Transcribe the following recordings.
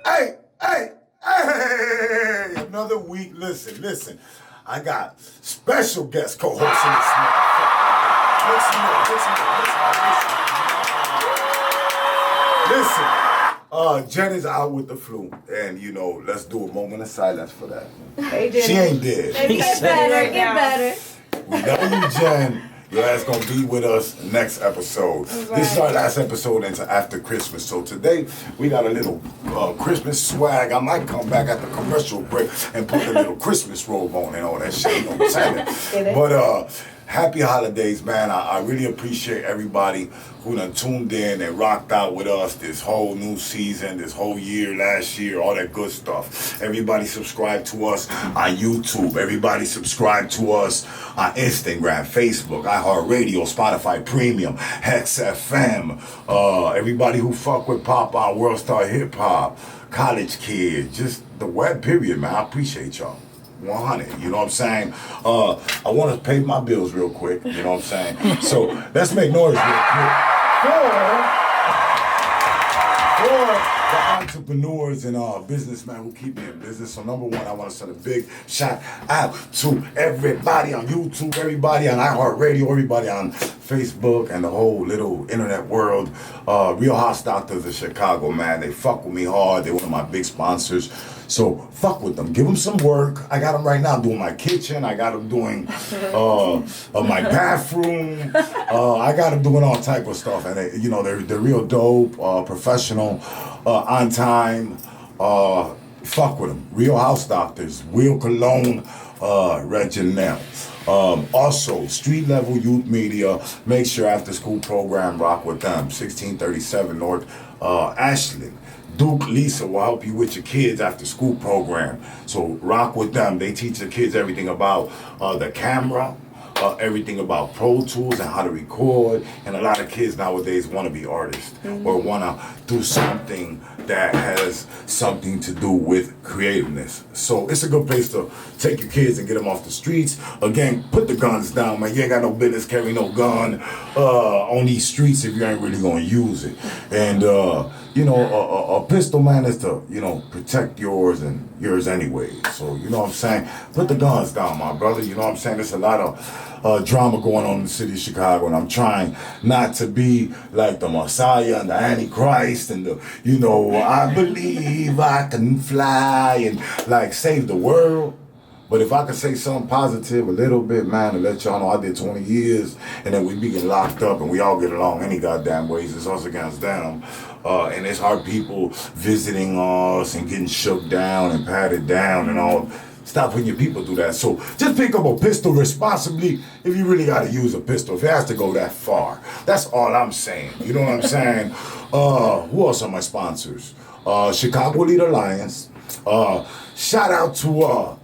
Hey, another week. Listen. I got special guest co-hosting this motherfucker. Listen, Jen is out with the flu, and let's do a moment of silence for that. Hey, Jen. She ain't dead. Maybe get better. We love you, Jen. Your ass gonna be with us next episode. Right. This is our last episode into after Christmas. So today we got a little Christmas swag. I might come back at the commercial break and put a little Christmas robe on and all that shit. You know what I'm saying? But happy holidays, man. I really appreciate everybody who done tuned in and rocked out with us this whole new season, this whole year, last year, all that good stuff. Everybody subscribe to us on YouTube. Everybody subscribe to us on Instagram, Facebook, iHeartRadio, Spotify Premium, Hex FM. Everybody who fuck with Poppin, World Star Hip Hop, college kids, just the web period, man. I appreciate y'all. 100, you know what I'm saying? I want to pay my bills real quick, you know what I'm saying? So let's make noise real quick for the entrepreneurs and businessmen who keep me in business. So number one, I want to send a big shout out to everybody on YouTube, everybody on iHeartRadio, everybody on Facebook, and the whole little internet world. Real House Doctors of Chicago, man. They fuck with me hard. They're one of my big sponsors. So fuck with them. Give them some work. I got them right now doing my kitchen. I got them doing my bathroom. I got them doing all type of stuff. And they're real dope, professional, on time. Fuck with them. Real House Doctors. Will Cologne, Reginald. Also, street level youth media. Make sure after school program rock with them. 1637 North Ashland. Duke Lisa will help you with your kids after school program. So rock with them. They teach the kids everything about the camera, everything about Pro Tools and how to record. And a lot of kids nowadays want to be artists or want to do something that has something to do with creativeness. So it's a good place to take your kids and get them off the streets. Again, put the guns down, man. You ain't got no business carrying no gun on these streets if you ain't really going to use it. And, a pistol, man, is to, protect yours and yours anyway. So, you know what I'm saying? Put the guns down, my brother. You know what I'm saying? There's a lot of drama going on in the city of Chicago, and I'm trying not to be like the Messiah and the Antichrist and I believe I can fly and like save the world. But if I could say something positive a little bit, man, to let y'all know I did 20 years and then we be getting locked up and we all get along any goddamn ways. It's us against them. And it's our people visiting us and getting shook down and patted down and all. Stop putting your people through that. So just pick up a pistol responsibly if you really got to use a pistol, if it has to go that far. That's all I'm saying. You know what I'm saying? Who else are my sponsors? Chicago Lead Alliance. Shout out to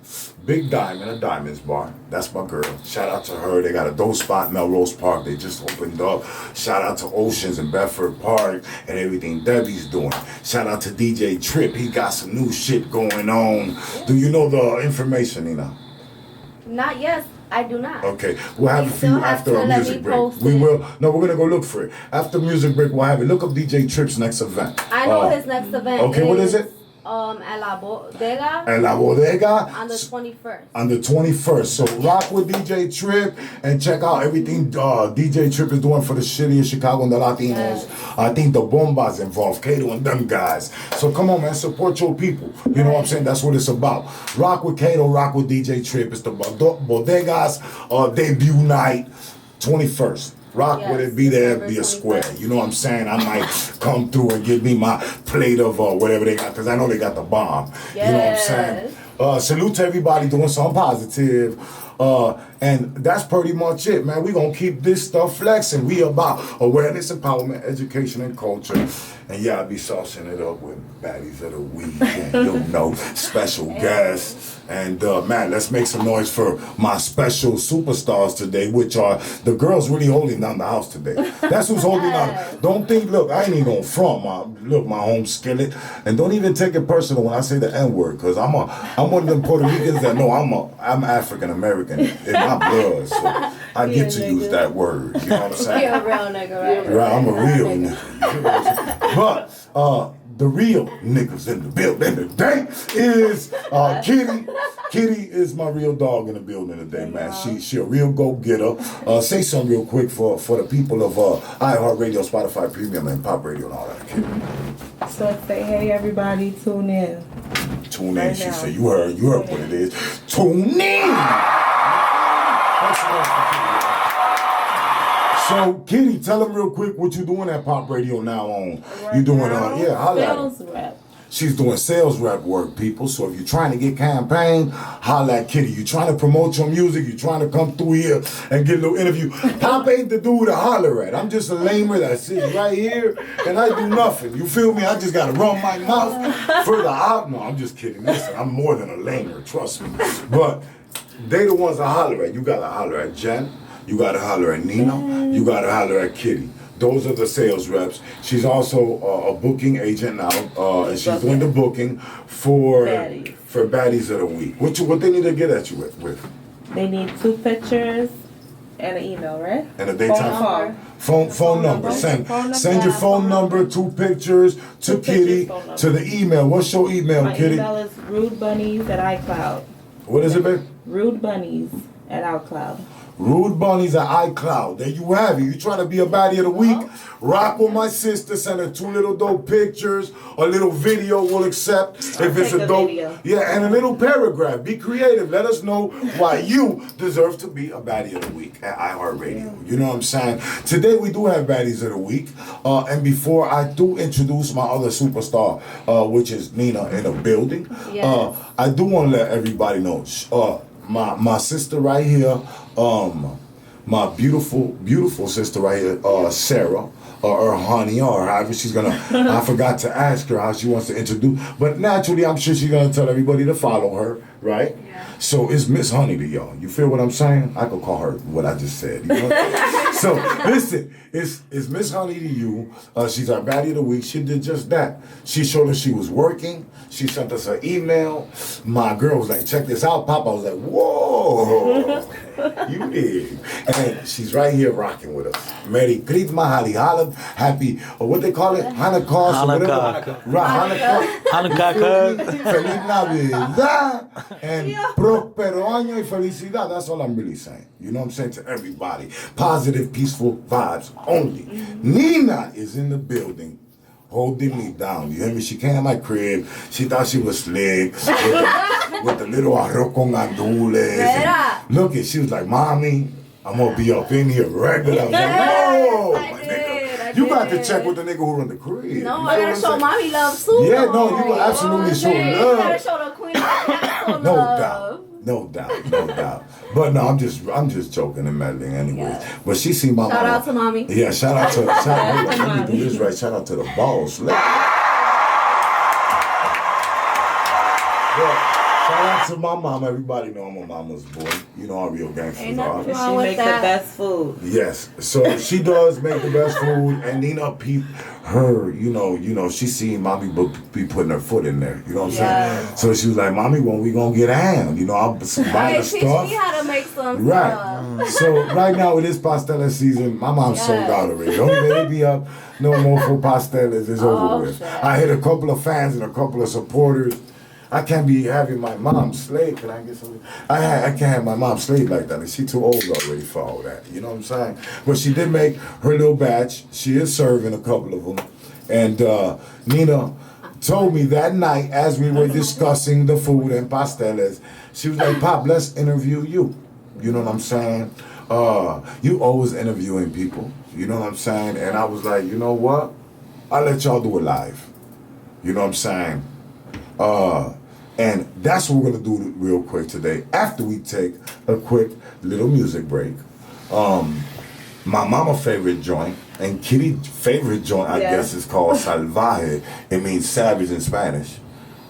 Big Diamond, a Diamonds Bar. That's my girl. Shout out to her. They got a dope spot in Melrose Park. They just opened up. Shout out to Oceans in Bedford Park and everything Debbie's doing. Shout out to DJ Trip. He got some new shit going on. Do you know the information, Nina? Not yet. I do not. Okay, we'll have it for you after our music break. We will. No, we're gonna go look for it. After music break, we'll have it. Look up DJ Trip's next event. I know his next event. Okay, what is it? At La Bodega. At La Bodega. On the 21st. On the 21st. So rock with DJ Trip and check out everything DJ Trip is doing for the city of Chicago and the Latinos. Yes. I think the Bombas involved, Kato and them guys. So come on, man, support your people. You know what I'm saying? That's what it's about. Rock with Kato, rock with DJ Trip. It's the Bodegas debut night, 21st. Rock with it, be there, be a square. You know what I'm saying? I might come through and give me my plate of whatever they got, because I know they got the bomb. Yes. You know what I'm saying? Salute to everybody doing something positive. And that's pretty much it, man. We're going to keep this stuff flexing. We about awareness, empowerment, education, and culture. And yeah, I'll be saucing it up with Baddies of the Week and, special guests. And, man, let's make some noise for my special superstars today, which are the girls really holding down the house today. That's who's holding down. Don't think, look, I ain't even going to front my home skillet. And don't even take it personal when I say the N-word, because I'm one of them Puerto Ricans that know I'm African-American in my blood. So I get to use that word. You know what I'm saying? You're a real nigga, right? Right, I'm a real nigga. But the real niggas in the building today is Kitty. Kitty is my real dog in the building today, man. She a real go-getter. Say something real quick for the people of iHeartRadio, Spotify Premium, and Pop Radio and all that, Kitty. So say, hey everybody, tune in. Tune in. She said, you heard what it is. Tune in. So, Kitty, tell them real quick what you doing at Pop Radio now on. Right You doing, now, holla at her. sales rep. She's doing sales rep work, people. So if you're trying to get campaign, holla at Kitty. You're trying to promote your music. You're trying to come through here and get a little interview. Pop ain't the dude to holler at. I'm just a lamer that sits right here and I do nothing. You feel me? I just got to run my mouth further out. No, I'm just kidding. Listen, I'm more than a lamer, trust me. But they the ones I holler at. You got to holler at Jen. You got to holler at Nina. You got to holler at Kitty. Those are the sales reps. She's also a booking agent now, and she's doing the booking for Baddies of the Week. What they need to get at you with? They need 2 pictures and an email, right? And a daytime phone number. Send your phone number, 2 pictures to Kitty to the email. What's your email, Kitty? My email is rudebunnies@iCloud. What is it, babe? rudebunnies@iCloud. Rude Bunnies at iCloud. There you have it. You trying to be a baddie of the week? Rock with my sister. Send her 2 little dope pictures. A little video we'll accept if it's a dope. Video. Yeah, and a little paragraph. Be creative. Let us know why you deserve to be a baddie of the week at iHeartRadio. You know what I'm saying? Today we do have baddies of the week. And before I do introduce my other superstar, which is Nina in the building, Yes. I do want to let everybody know. My sister right here, my beautiful sister right here, Sarah, or honey, or however she's gonna, I forgot to ask her how she wants to introduce, but naturally I'm sure she's gonna tell everybody to follow her, right? Yeah. So it's Miss Honey to y'all. You feel what I'm saying? I could call her what I just said. You know? So listen, it's Miss Honey to you. She's our baddie of the week. She did just that. She showed us she was working. She sent us an email. My girl was like, check this out, Pop. I was like, whoa, you did. And she's right here rocking with us. Merry Christmas, happy, what they call it? Hanukkah. Hanukkah. Feliz Navidad. And Prospero año y felicidad. That's all I'm really saying. You know what I'm saying to everybody. Positive, peaceful vibes only. Nina is in the building. Holding me down. You hear me? She came to my crib. She thought she was slick with the little arroz con gandules. Look at, she was like, Mommy, I'm gonna be up in here regular. I was like, whoa, my nigga. You got to check with the nigga who run the crib. No, I gotta show mommy love too. Yeah, no, you will absolutely show love. You gotta show the queen of No doubt. But no, I'm just joking and meddling anyways. Yeah. But she seen my Shout mama. out to mommy. Yeah, shout out to let me do this right. Shout out to the boss. Shout out to my mom. Everybody know I'm a mama's boy. You know how real gangsters Ain't are. nothing She wrong with make the that. best food. Yes, so she does make the best food, and Nina peep her. You know, she seen mommy be putting her foot in there. You know what I'm saying? So she was like, Mommy, when we gonna get ham? You know, I'll buy the Teach stuff. me how to make some Right. stuff. So right now it is pastella season. My mom sold out already. Don't let me up no more for pastellas. It's over with. Shit. I hit a couple of fans and a couple of supporters. I can't be having my mom slaved. Can I get something? I can't have my mom slaved like that. And she too old already for all that. You know what I'm saying? But she did make her little batch. She is serving a couple of them. And Nina told me that night as we were discussing the food and pastelas, she was like, Pop, let's interview you. You know what I'm saying? You always interviewing people. You know what I'm saying? And I was like, you know what? I'll let y'all do it live. You know what I'm saying? And that's what we're gonna do real quick today. After we take a quick little music break, my mama favorite joint and Kitty's favorite joint, I guess, is called Salvaje. It means savage in Spanish.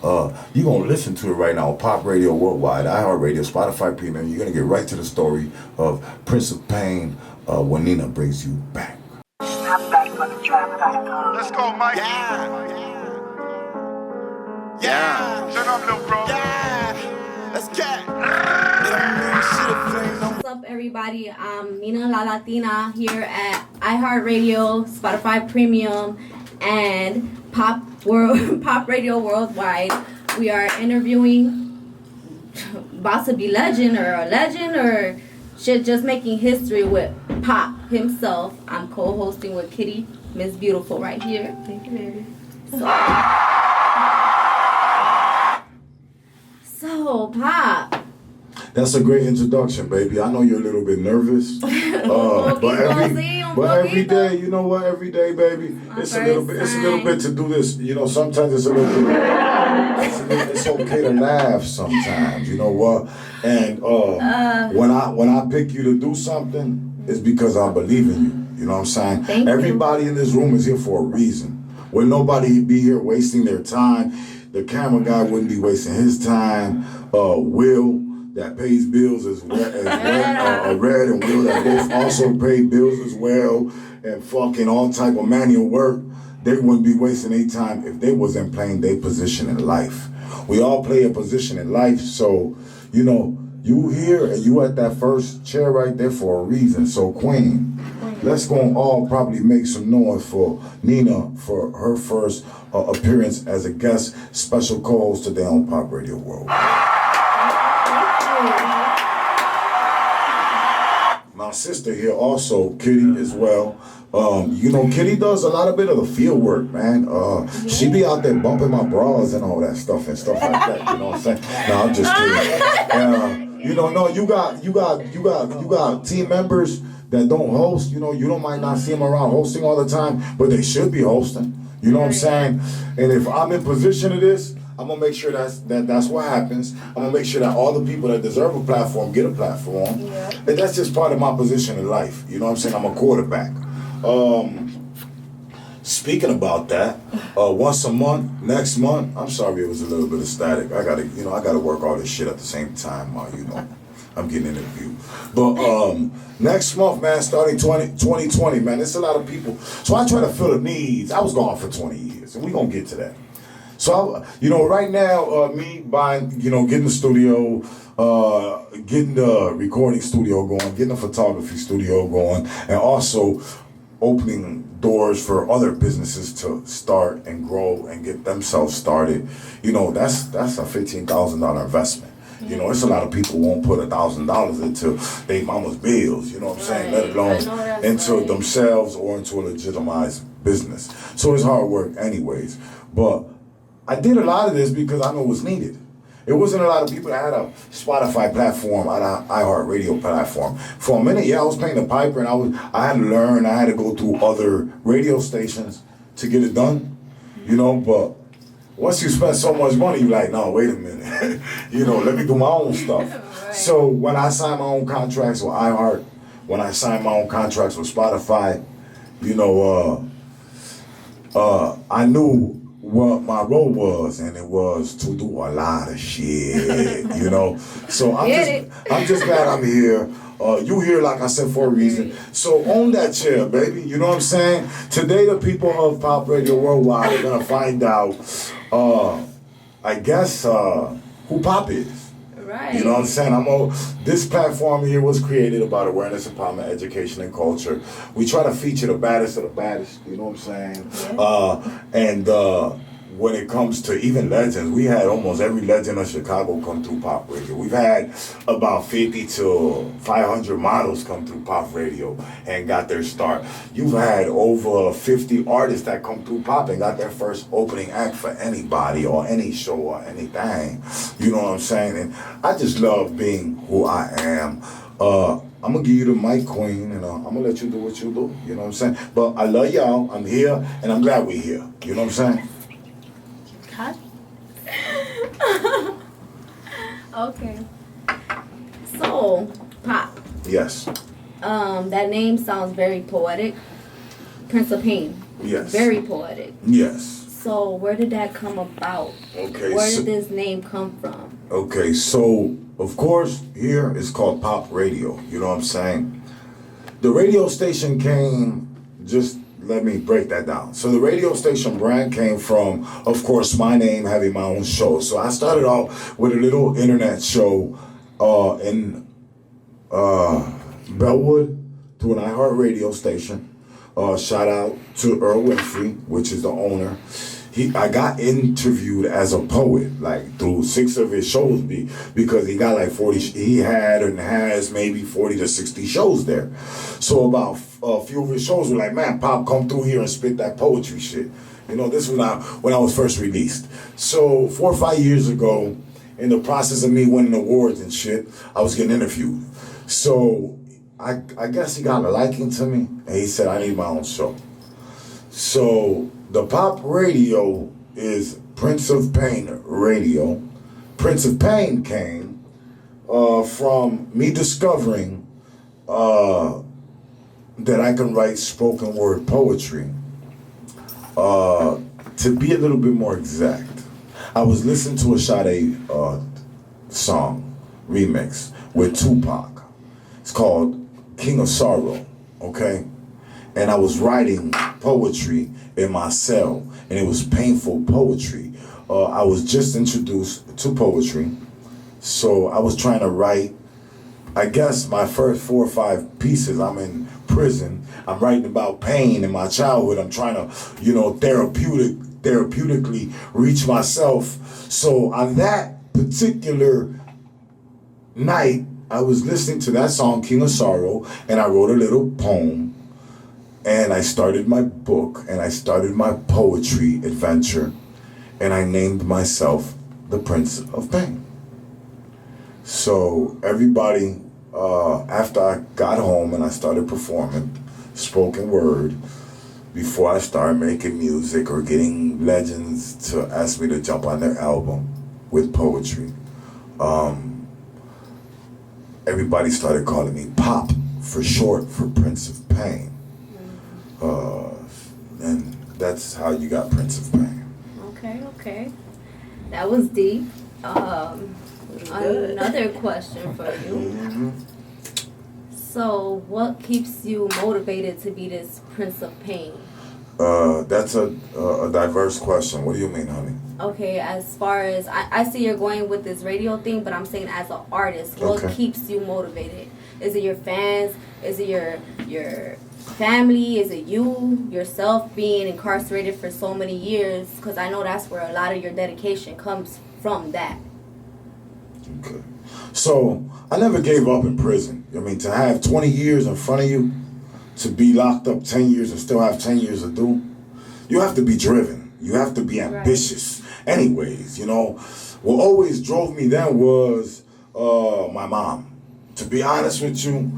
You're gonna listen to it right now on Pop Radio Worldwide, iHeartRadio, Spotify Premium. You're gonna get right to the story of Prince of Pain when Nina brings you back. Let's go, Mike. Yeah. Shut up, little bro. Yeah. Let's get. What's up, everybody? I'm Nina La Latina here at iHeartRadio, Spotify Premium, and Pop Radio Worldwide. We are interviewing about to be legend or shit, just making history with Pop himself. I'm co-hosting with Kitty, Miss Beautiful, right here. Thank you, baby. So Pop. That's a great introduction, baby. I know you're a little bit nervous, but every day, you know what? Every day, baby, it's a little bit to do this. You know, sometimes it's a little bit. It's okay to laugh sometimes. You know what? And when I pick you to do something, it's because I believe in you. You know what I'm saying? Everybody in this room is here for a reason. Would nobody be here wasting their time? The camera guy wouldn't be wasting his time. Will, that pays bills as well as Red and Will that both also pay bills as well, and fucking all type of manual work, they wouldn't be wasting their time if they wasn't playing their position in life. We all play a position in life, so you know, you here and you at that first chair right there for a reason. So Queen, let's go and all probably make some noise for Nina for her first appearance as a guest special co-host today on Pop Radio World. My sister here also, Kitty as well. You know, Kitty does a lot of bit of the field work, man. She be out there bumping my bras and all that stuff and stuff like that. You know what I'm saying? No, I'm just kidding. You know, no, you got team members that don't host. You know, you might not see them around hosting all the time, but they should be hosting. You know what I'm saying? And if I'm in position of this, I'm gonna make sure that's what happens. I'm gonna make sure that all the people that deserve a platform get a platform. Yeah. And that's just part of my position in life. You know what I'm saying? I'm a quarterback. Speaking about that, once a month, next month, I'm sorry it was a little bit of static. I gotta work all this shit at the same time. You know, I'm getting interviewed. But next month, man, starting 2020, man, there's a lot of people. So I try to fill the needs. I was gone for 20 years, and we're gonna get to that. So, right now, me buying, getting the studio, getting the recording studio going, getting the photography studio going, and also opening doors for other businesses to start and grow and get themselves started. That's a $15,000 investment. It's a lot of people who won't put $1,000 into their mama's bills, you know what I'm saying, let alone into themselves or into a legitimized business. So it's hard work anyways. But I did a lot of this because I know it was needed. It wasn't a lot of people that had a Spotify platform, an iHeartRadio platform. For a minute, I was paying the piper, and I had to learn. I had to go through other radio stations to get it done, But once you spend so much money, you're like, no, wait a minute, let me do my own stuff. Right. So when I signed my own contracts with iHeart, when I signed my own contracts with Spotify, I knew what my role was, and it was to do a lot of shit, So I'm just glad I'm here. You here, like I said, for a reason. So own that chair, baby. You know what I'm saying? Today, the people of Pop Radio Worldwide are gonna find out, I guess, who Pop is. Right. You know what I'm saying? This platform here was created about awareness, empowerment, education, and culture. We try to feature the baddest of the baddest, you know what I'm saying? Yeah. When it comes to even legends, we had almost every legend of Chicago come through Pop Radio. We've had about 50 to 500 models come through Pop Radio and got their start. You've had over 50 artists that come through Pop and got their first opening act for anybody or any show or anything. You know what I'm saying? And I just love being who I am. I'm going to give you the mic, Queen, and I'm going to let you do what you do. You know what I'm saying? But I love y'all. I'm here, and I'm glad we're here. You know what I'm saying? Okay. So, Pop. Yes. That name sounds very poetic. Prince of Pain. Yes. Very poetic. Yes. So, where did that come about? Okay. Where did this name come from? Okay, so, of course, here it's called Pop Radio. You know what I'm saying? The radio station came let me break that down. So the radio station brand came from, of course, my name having my own show. So I started off with a little internet show in Bellwood through an iHeart radio station. Shout out to Earl Winfrey, which is the owner. I got interviewed as a poet, like through 6 of his shows, because he got like 40. He had and has maybe 40 to 60 shows there. So about a few of his shows were like, man, Pop, come through here and spit that poetry shit. You know, this was when I was first released. So 4 or 5 years ago, in the process of me winning awards and shit, I was getting interviewed. So I guess he got a liking to me, and he said I need my own show. So the Pop Radio is Prince of Pain Radio. Prince of Pain came from me discovering that I can write spoken word poetry. To be a little bit more exact, I was listening to a Sade song remix with Tupac. It's called King of Sorrow, okay? And I was writing poetry in my cell, and it was painful poetry. I was just introduced to poetry, so I was trying to write, I guess, my first 4 or 5 pieces. I'm in prison. I'm writing about pain in my childhood. I'm trying to, therapeutically reach myself. So on that particular night, I was listening to that song, King of Sorrow, and I wrote a little poem, and I started my book, and I started my poetry adventure, and I named myself the Prince of Pain. So everybody, after I got home and I started performing spoken word, before I started making music or getting legends to ask me to jump on their album with poetry, everybody started calling me Pop, for short for Prince of Pain. And that's how you got Prince of Pain. Okay. That was deep. Another question for you. Mm-hmm. So, what keeps you motivated to be this Prince of Pain? That's a diverse question. What do you mean, honey? Okay, as far as I see you're going with this radio thing, but I'm saying as an artist, what keeps you motivated? Is it your fans? Is it your family? Is it you yourself being incarcerated for so many years? Because I know that's where a lot of your dedication comes from. That. Okay. So I never gave up in prison. I mean, to have 20 years in front of you, to be locked up 10 years and still have 10 years to do, you have to be driven. You have to be ambitious. Right. Anyways, what always drove me then was my mom. To be honest with you,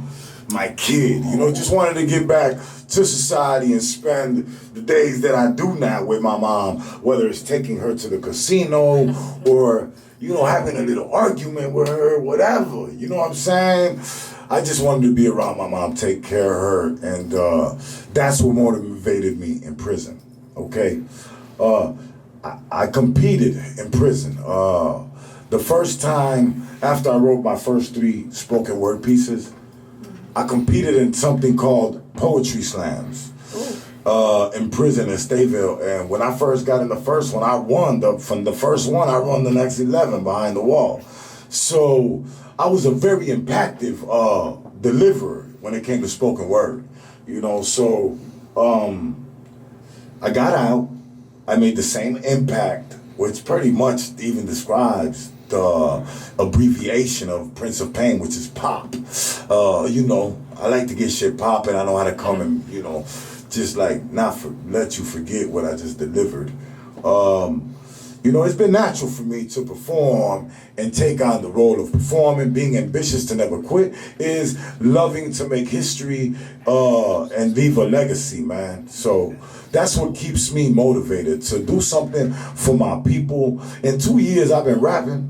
my kid, just wanted to get back to society and spend the days that I do now with my mom, whether it's taking her to the casino or, having a little argument with her, whatever, you know what I'm saying? I just wanted to be around my mom, take care of her, and that's what motivated me in prison, okay? I competed in prison. The first time after I wrote my first 3 spoken word pieces, I competed in something called Poetry Slams in prison in Stateville. And when I first got in the first one, I won. From the first one, I won the next 11 behind the wall. So I was a very impactful deliverer when it came to spoken word. So I got out. I made the same impact, which pretty much even describes the abbreviation of Prince of Pain, which is Pop. I like to get shit popping. I know how to come and, just like let you forget what I just delivered. It's been natural for me to perform and take on the role of performing. Being ambitious to never quit is loving to make history and leave a legacy, man. So that's what keeps me motivated to do something for my people. In 2 years I've been rapping.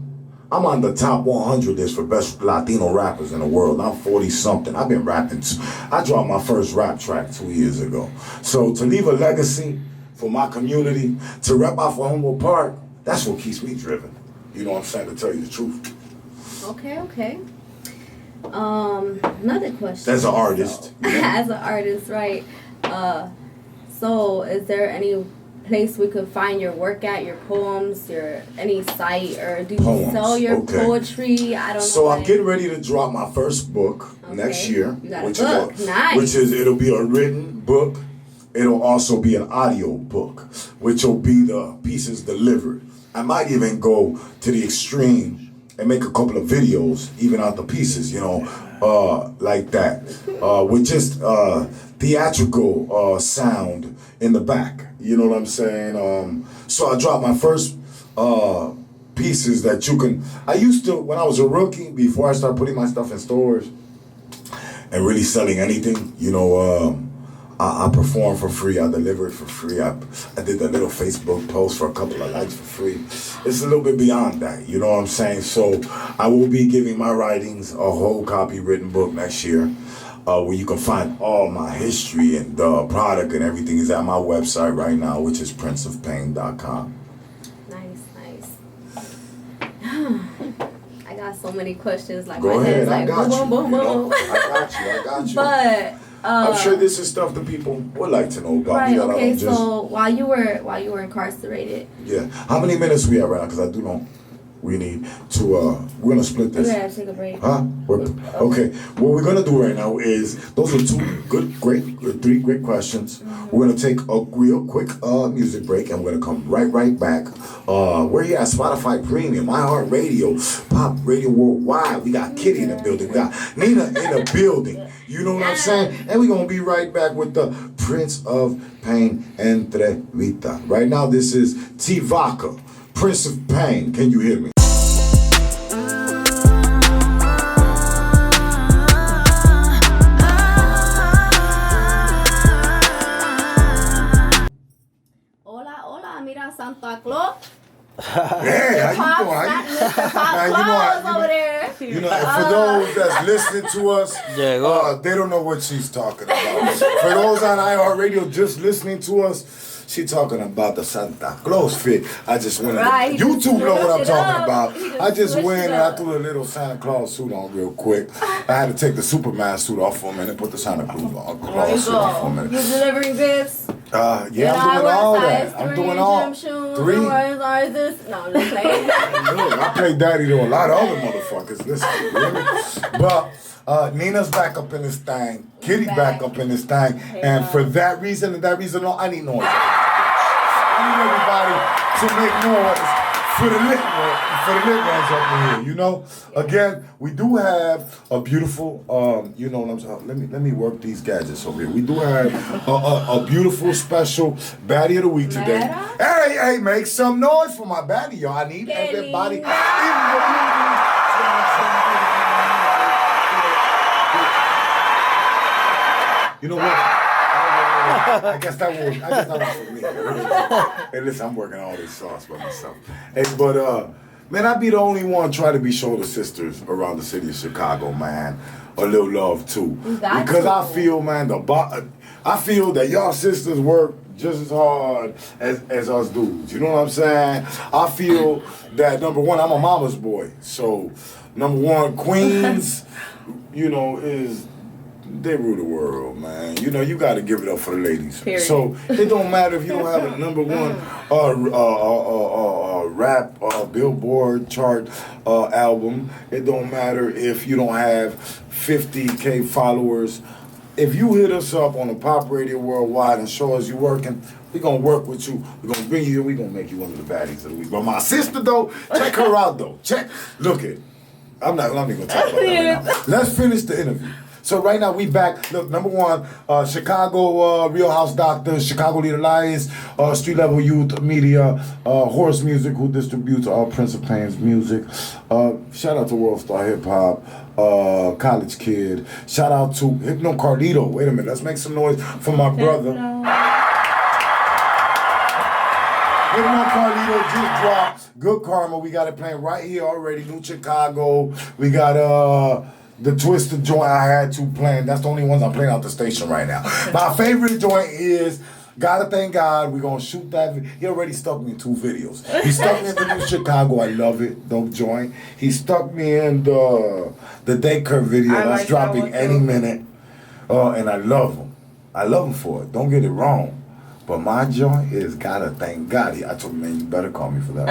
I'm on the top 100 list for best Latino rappers in the world. I'm 40-something. I've been rapping. I dropped my first rap track 2 years ago. So to leave a legacy for my community, to rap off of Humboldt Park, that's what keeps me driven. You know what I'm saying, to tell you the truth. Okay. Another question. As an artist. As an artist, right. So is there any place we could find your work at, your poems, any site, or do you sell your poetry? I don't know. So I'm getting ready to drop my first book next year, You got a book. Nice. It'll be a written book it'll also be an audio book, which will be the pieces delivered. I might even go to the extreme and make a couple of videos, even out the pieces, like that, with just theatrical sound in the back. You know what I'm saying? So I dropped my first pieces that you can. I used to, when I was a rookie, before I started putting my stuff in stores and really selling anything, I perform for free. I deliver it for free. I did a little Facebook post for a couple of likes for free. It's a little bit beyond that, you know what I'm saying? So I will be giving my writings a whole copywritten book next year, where you can find all my history and the product and everything is at my website right now, which is princeofpain.com. Nice. I got so many questions. Like Go my ahead, head's I like got boom, boom, you. boom, boom. I got you. But I'm sure this is stuff that people would like to know about. right. Me that I Okay. don't just, So while you were incarcerated, yeah. How many minutes we have right now? Because I do know we need to. We're gonna split this. we're gonna take a break. Huh? Okay. What we're gonna do right now is those are three great questions. We're gonna take a real quick music break, and we're gonna come right back. We're here at Spotify Premium, iHeartRadio, Pop Radio Worldwide. We got Kitty in the building. We got Nina in the building. You know what I'm saying? And we're gonna be right back with the Prince of Pain Entrevista. Right now, this is T Vodka, Prince of Pain. Can you hear me? Hola, mira Santa Claus. Hey, how you doing? Over there. And for those that's listening to us, they don't know what she's talking about. For those on iHeartRadio just listening to us, she talking about the Santa Claus fit. I just went. Right, YouTube know what I'm talking about. He I just switched went it and I up. threw a little Santa Claus suit on real quick. I had to take the Superman suit off for a minute, put the Santa Claus suit on for a minute. You delivering gifts? Yeah, I'm doing all that. I'm doing all. 3. No, I'm just playing. Look, I play daddy to a lot of other motherfuckers. Listen, really? But Nina's back up in this thing. Kitty back up in this thing. And for that reason and that reason alone, I need noise. I need everybody to make noise for the lit ones up in here, Again, we do have a beautiful, you know what I'm saying? Let me work these gadgets over here. We do have a beautiful special Baddie of the Week today. Hey, make some noise for my Baddie, y'all. I need everybody in the building. You know what? I guess that was for me. Hey, listen, I'm working all this sauce by myself. Hey, but man, I be the only one trying to be shoulder sisters around the city of Chicago, man. A little love too, because I feel, man, I feel that y'all sisters work just as hard as us dudes. You know what I'm saying? I feel that number one, I'm a mama's boy, so number one, Queens, is. They rule the world, man. You got to give it up for the ladies. Period. So it don't matter if you don't have a number one rap Billboard chart album. It don't matter if you don't have 50K followers. If you hit us up on the Pop Radio Worldwide and show us you working, we gonna work with you. We gonna bring you here. We gonna make you one of the baddies of the week. But my sister though, check her out though. Look it. I'm not even gonna talk about that right now. Let's finish the interview. So right now we back. Look, number one, Chicago Real House Doctors, Chicago Leader Alliance, Street Level Youth Media, Horse Music, who distributes all Prince of Pain's music. Shout out to World Star Hip Hop, College Kid. Shout out to Hypno Carlito. Wait a minute, let's make some noise for my brother. Hypno Carlito just dropped Good Karma. We got it playing right here already. New Chicago. We got the Twisted joint I had to play. That's the only ones I'm playing out the station right now. My favorite joint is Gotta Thank God. We're going to shoot that. He already stuck me in 2 videos. He stuck me in the New Chicago. I love it. Dope joint. He stuck me in the Daycare video. That's dropping any minute. And I love him. I love him for it. Don't get it wrong. But my joint is Gotta Thank God. I told him, man, you better call me for that.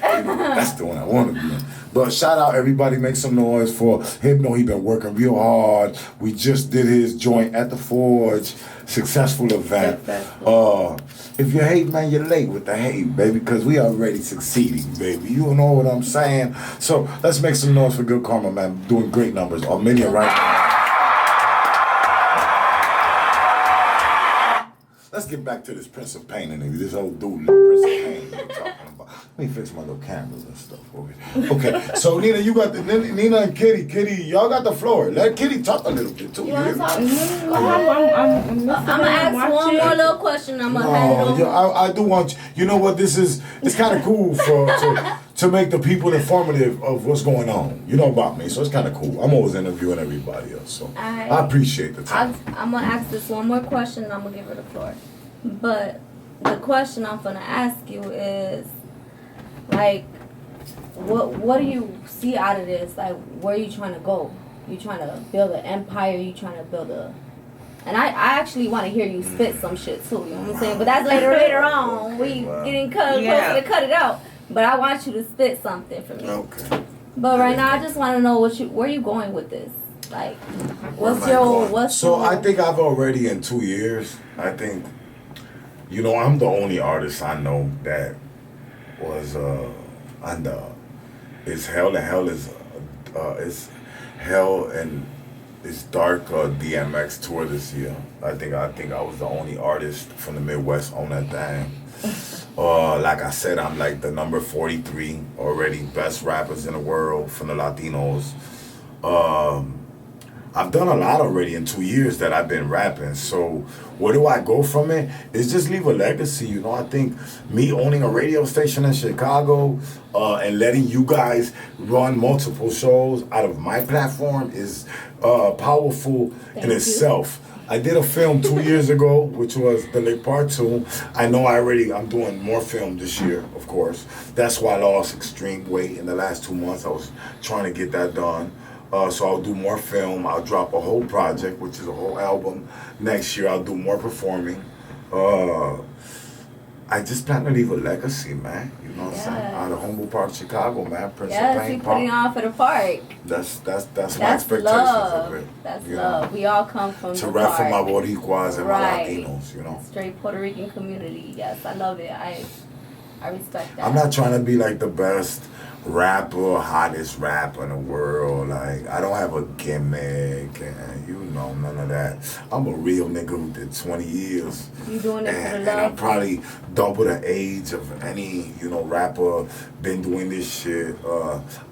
That's the one I want to be in. But shout out everybody, make some noise for him. Know he been working real hard. We just did his joint at the Forge. Successful event. If you hate, man, you're late with the hate, baby, because we already succeeding, baby. You know what I'm saying? So let's make some noise for Good Karma, man. Doing great numbers. A million right now. Let's get back to this Prince of Pain and this old dude, Prince of Pain we're talking about. Let me fix my little cameras and stuff over here. Okay, so Nina, you got Nina and Kitty. Kitty, y'all got the floor. Let Kitty talk a little bit too. You want to talk? I'm gonna ask one more little question. I'm gonna hand it over. Yeah, I do want you know what this is. It's kind of cool to make the people informative of what's going on. You know about me, so it's kind of cool. I'm always interviewing everybody else, so I appreciate the time. I'm gonna ask this one more question, and I'm gonna give her the floor. But the question I'm gonna ask you is, like, what do you see out of this? Like, where are you trying to go? You trying to build an empire? You trying to build a... And I actually want to hear you spit some shit too. You know what I'm saying? But that's later on. We getting close to cut it out. But I want you to spit something for me. Okay. But right now, I just want to know where you going with this. Like, I think I've already in 2 years. I think, you know, I'm the only artist I know that was under. It's hell and hell is it's hell and it's dark DMX tour this year. I think I was the only artist from the Midwest on that thing. Like I said, I'm like the number 43 already, best rappers in the world from the Latinos. I've done a lot already in 2 years that I've been rapping. So where do I go from it? It's just leave a legacy, you know. I think me owning a radio station in Chicago and letting you guys run multiple shows out of my platform is powerful in itself. I did a film 2 years ago, which was The Lick Part 2. I know I'm doing more film this year, of course. That's why I lost extreme weight in the last 2 months. I was trying to get that done. So I'll do more film. I'll drop a whole project, which is a whole album. Next year, I'll do more performing. I just plan to leave a legacy, man. You know what I'm saying? Out of Humboldt Park, Chicago, man. Prince of Pain, you putting on for the park. That's my expectations of it. That's love. We all come from to the rap park. for my Boricuas and my Latinos, you know. Straight Puerto Rican community. Yes, I love it. I respect that. I'm not trying to be like the best rapper, hottest rapper in the world. Like, I don't have a gimmick and, you know, none of that. I'm a real nigga who did 20 years. You doing it for the love? And I'm probably double the age of any, you know, rapper been doing this shit.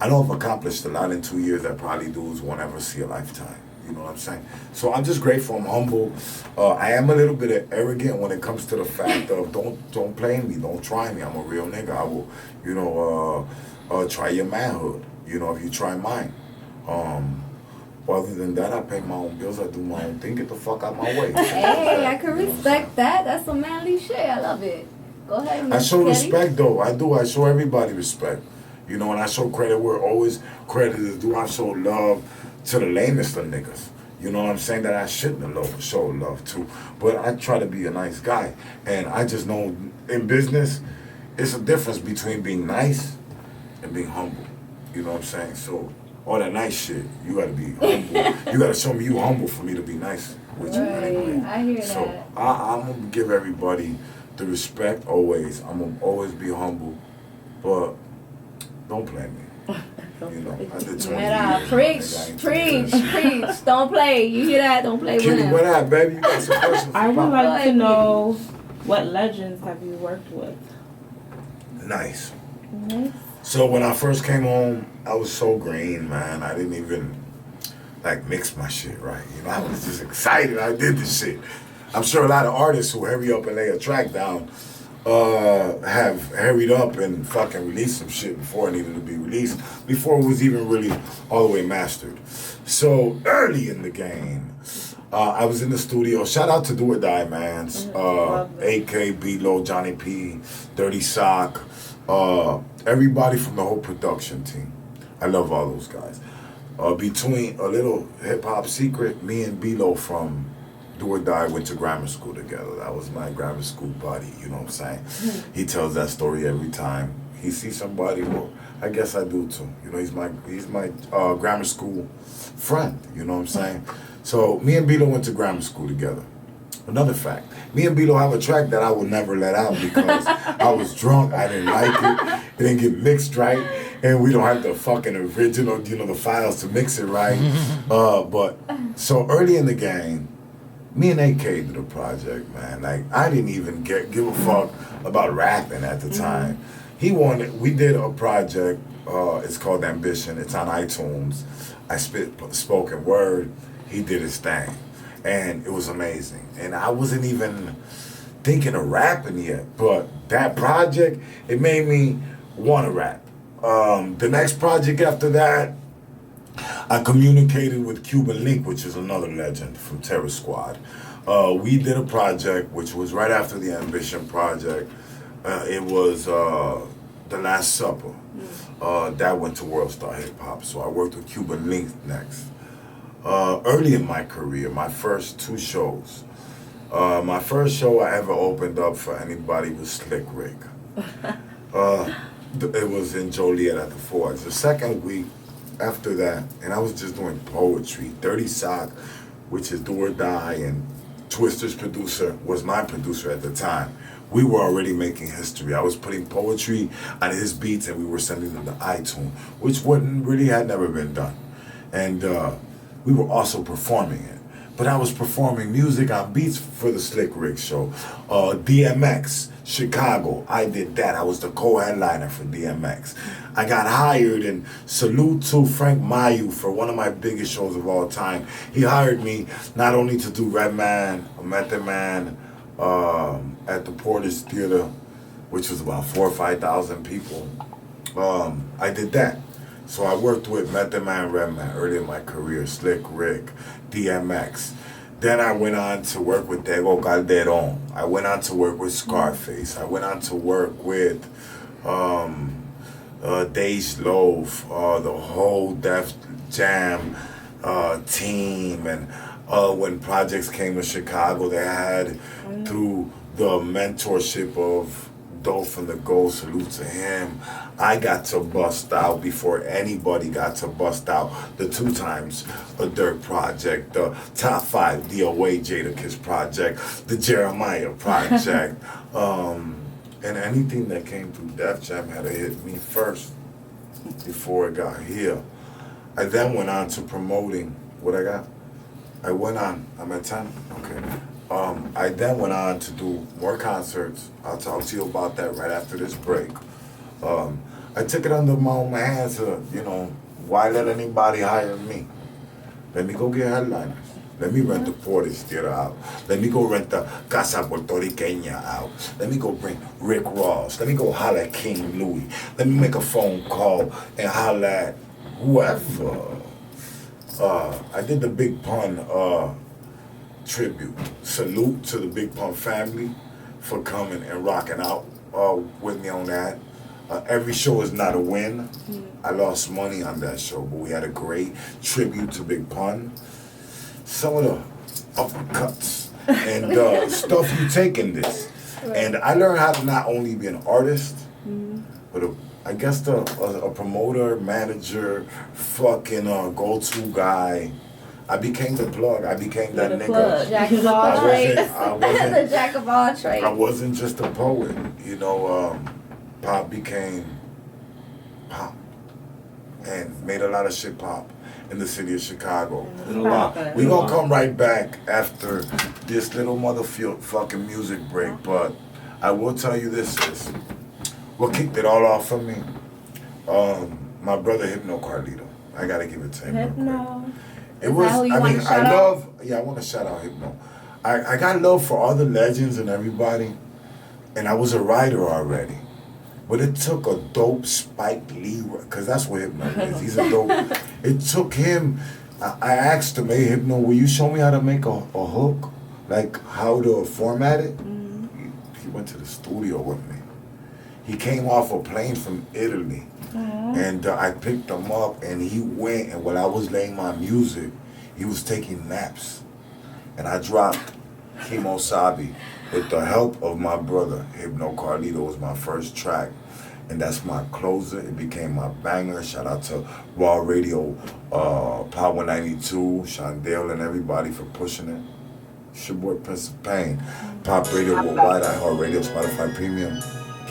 I know I've accomplished a lot in 2 years that probably dudes won't ever see a lifetime. You know what I'm saying? So I'm just grateful. I'm humble. I am a little bit arrogant when it comes to the fact of don't play me, don't try me. I'm a real nigga. I will, you know, try your manhood. You know, if you try mine. Other than that, I pay my own bills. I do my own thing. Get the fuck out my way. Hey, I can respect that. That's some manly shit. I love it. Go ahead, Mr. I show Petty. respect though. I do. I show everybody respect. You know, and I show credit where always credit is due. I show love to the lamest of niggas. You know what I'm saying? That I shouldn't have show love to. But I try to be a nice guy. And I just know in business, it's a difference between being nice and being humble. You know what I'm saying? So all that nice shit, you gotta be humble. You gotta show me you humble for me to be nice with you. Right. I hear so that. I'm gonna give everybody the respect always. I'm gonna always be humble. But don't play me. You know, I did 20 years. Preach. Don't play. You hear that? Don't play with him. What up, baby? You got some questions? I would like to know what legends have you worked with? Nice. So when I first came home, I was so green, man. I didn't even like mix my shit right. You know, I was just excited. I did this shit. I'm sure a lot of artists who hurry up and lay a track down have hurried up and fucking released some shit before it needed to be released, before it was even really all the way mastered. So early in the game, I was in the studio. Shout out to Do or Die Mans, AK, B-Lo, Johnny P, Dirty Sock, everybody from the whole production team. I love all those guys. Between a little hip hop secret, me and B-Lo from Do or Die went to grammar school together. That was my grammar school buddy, you know what I'm saying? He tells that story every time he sees somebody or I guess I do too. You know, he's my grammar school friend. You know what I'm saying? So me and Bilo went to grammar school together. Another fact, me and Bilo have a track that I will never let out because I was drunk, I didn't like it, it didn't get mixed right, and we don't have the fucking original, you know, the files to mix it right. But so early in the game, me and AK did a project, man. Like, I didn't even give a fuck about rapping at the time. We did a project, it's called Ambition, it's on iTunes. I spit spoken word, he did his thing. And it was amazing. And I wasn't even thinking of rapping yet, but that project, it made me want to rap. The next project after that, I communicated with Cuban Link, which is another legend from Terror Squad. We did a project, which was right after the Ambition project. It was The Last Supper. That went to World Star Hip Hop, so I worked with Cuban Link next. Early in my career, my first 2 shows. My first show I ever opened up for anybody was Slick Rick. It was in Joliet at the Forge. The second week after that, and I was just doing poetry. Dirty Sock, which is Do or Die, and Twister's producer was my producer at the time. We were already making history. I was putting poetry on his beats and we were sending them to iTunes, which had never been done. And we were also performing it. But I was performing music on beats for the Slick Rick show. DMX, Chicago, I did that. I was the co-headliner for DMX. I got hired, and salute to Frank Mayu for one of my biggest shows of all time. He hired me not only to do Redman, Method Man, at the Porter's Theater, which was about 4,000 or 5,000 people. I did that. So I worked with Method Man, Redman early in my career, Slick Rick, DMX. Then I went on to work with Tego Calderon. I went on to work with Scarface. I went on to work with Dej Loaf, the whole Def Jam team. And when projects came to Chicago, they had, through the mentorship of Dolph and the Gold, salute to him, I got to bust out before anybody got to bust out. The 2 times a Dirt project, the Top 5 DOA Jadakiss project, the Jeremiah project, and anything that came through Def Jam had to hit me first before it got here. I then went on to promoting what I got. I'm at 10? Okay. I then went on to do more concerts. I'll talk to you about that right after this break. I took it under my own hands, why let anybody hire me? Let me go get headliners. Let me rent the Porter's Theater out. Let me go rent the Casa Puertorriqueña out. Let me go bring Rick Ross. Let me go holler at King Louis. Let me make a phone call and holler at whoever. I did the Big Pun tribute. Salute to the Big Pun family for coming and rocking out with me on that. Every show is not a win. I lost money on that show, but we had a great tribute to Big Pun. Some of the uppercuts and stuff you take in this. Right. And I learned how to not only be an artist, but I guess a promoter, manager, fucking go-to guy. I became the plug. I became that nigga. Jack of all trades. The jack of all trades. I wasn't just a poet. Pop became pop and made a lot of shit pop in the city of Chicago. We gonna come right back after this little motherfucking music break, but I will tell you this is what kicked it all off for me. My brother Hypno Carlito. I gotta give it to him. Hypno. It was. I want to shout out Hypno. I got love for all the legends and everybody, and I was a writer already. But it took a dope Spike Lee, because that's what Hypno is. He's a dope. It took him. I asked him, hey, Hypno, will you show me how to make a hook? Like how to format it? He went to the studio with me. He came off a plane from Italy. And I picked him up, and he went, and while I was laying my music, he was taking naps. And I dropped Kimo Sabi with the help of my brother. Hypno Carlito was my first track. And that's my closer. It became my banger. Shout out to Raw Radio, Power 92, Shondale, and everybody for pushing it. It's your boy Prince of Pain. Pop Radio Worldwide, iHeartRadio, Spotify Premium,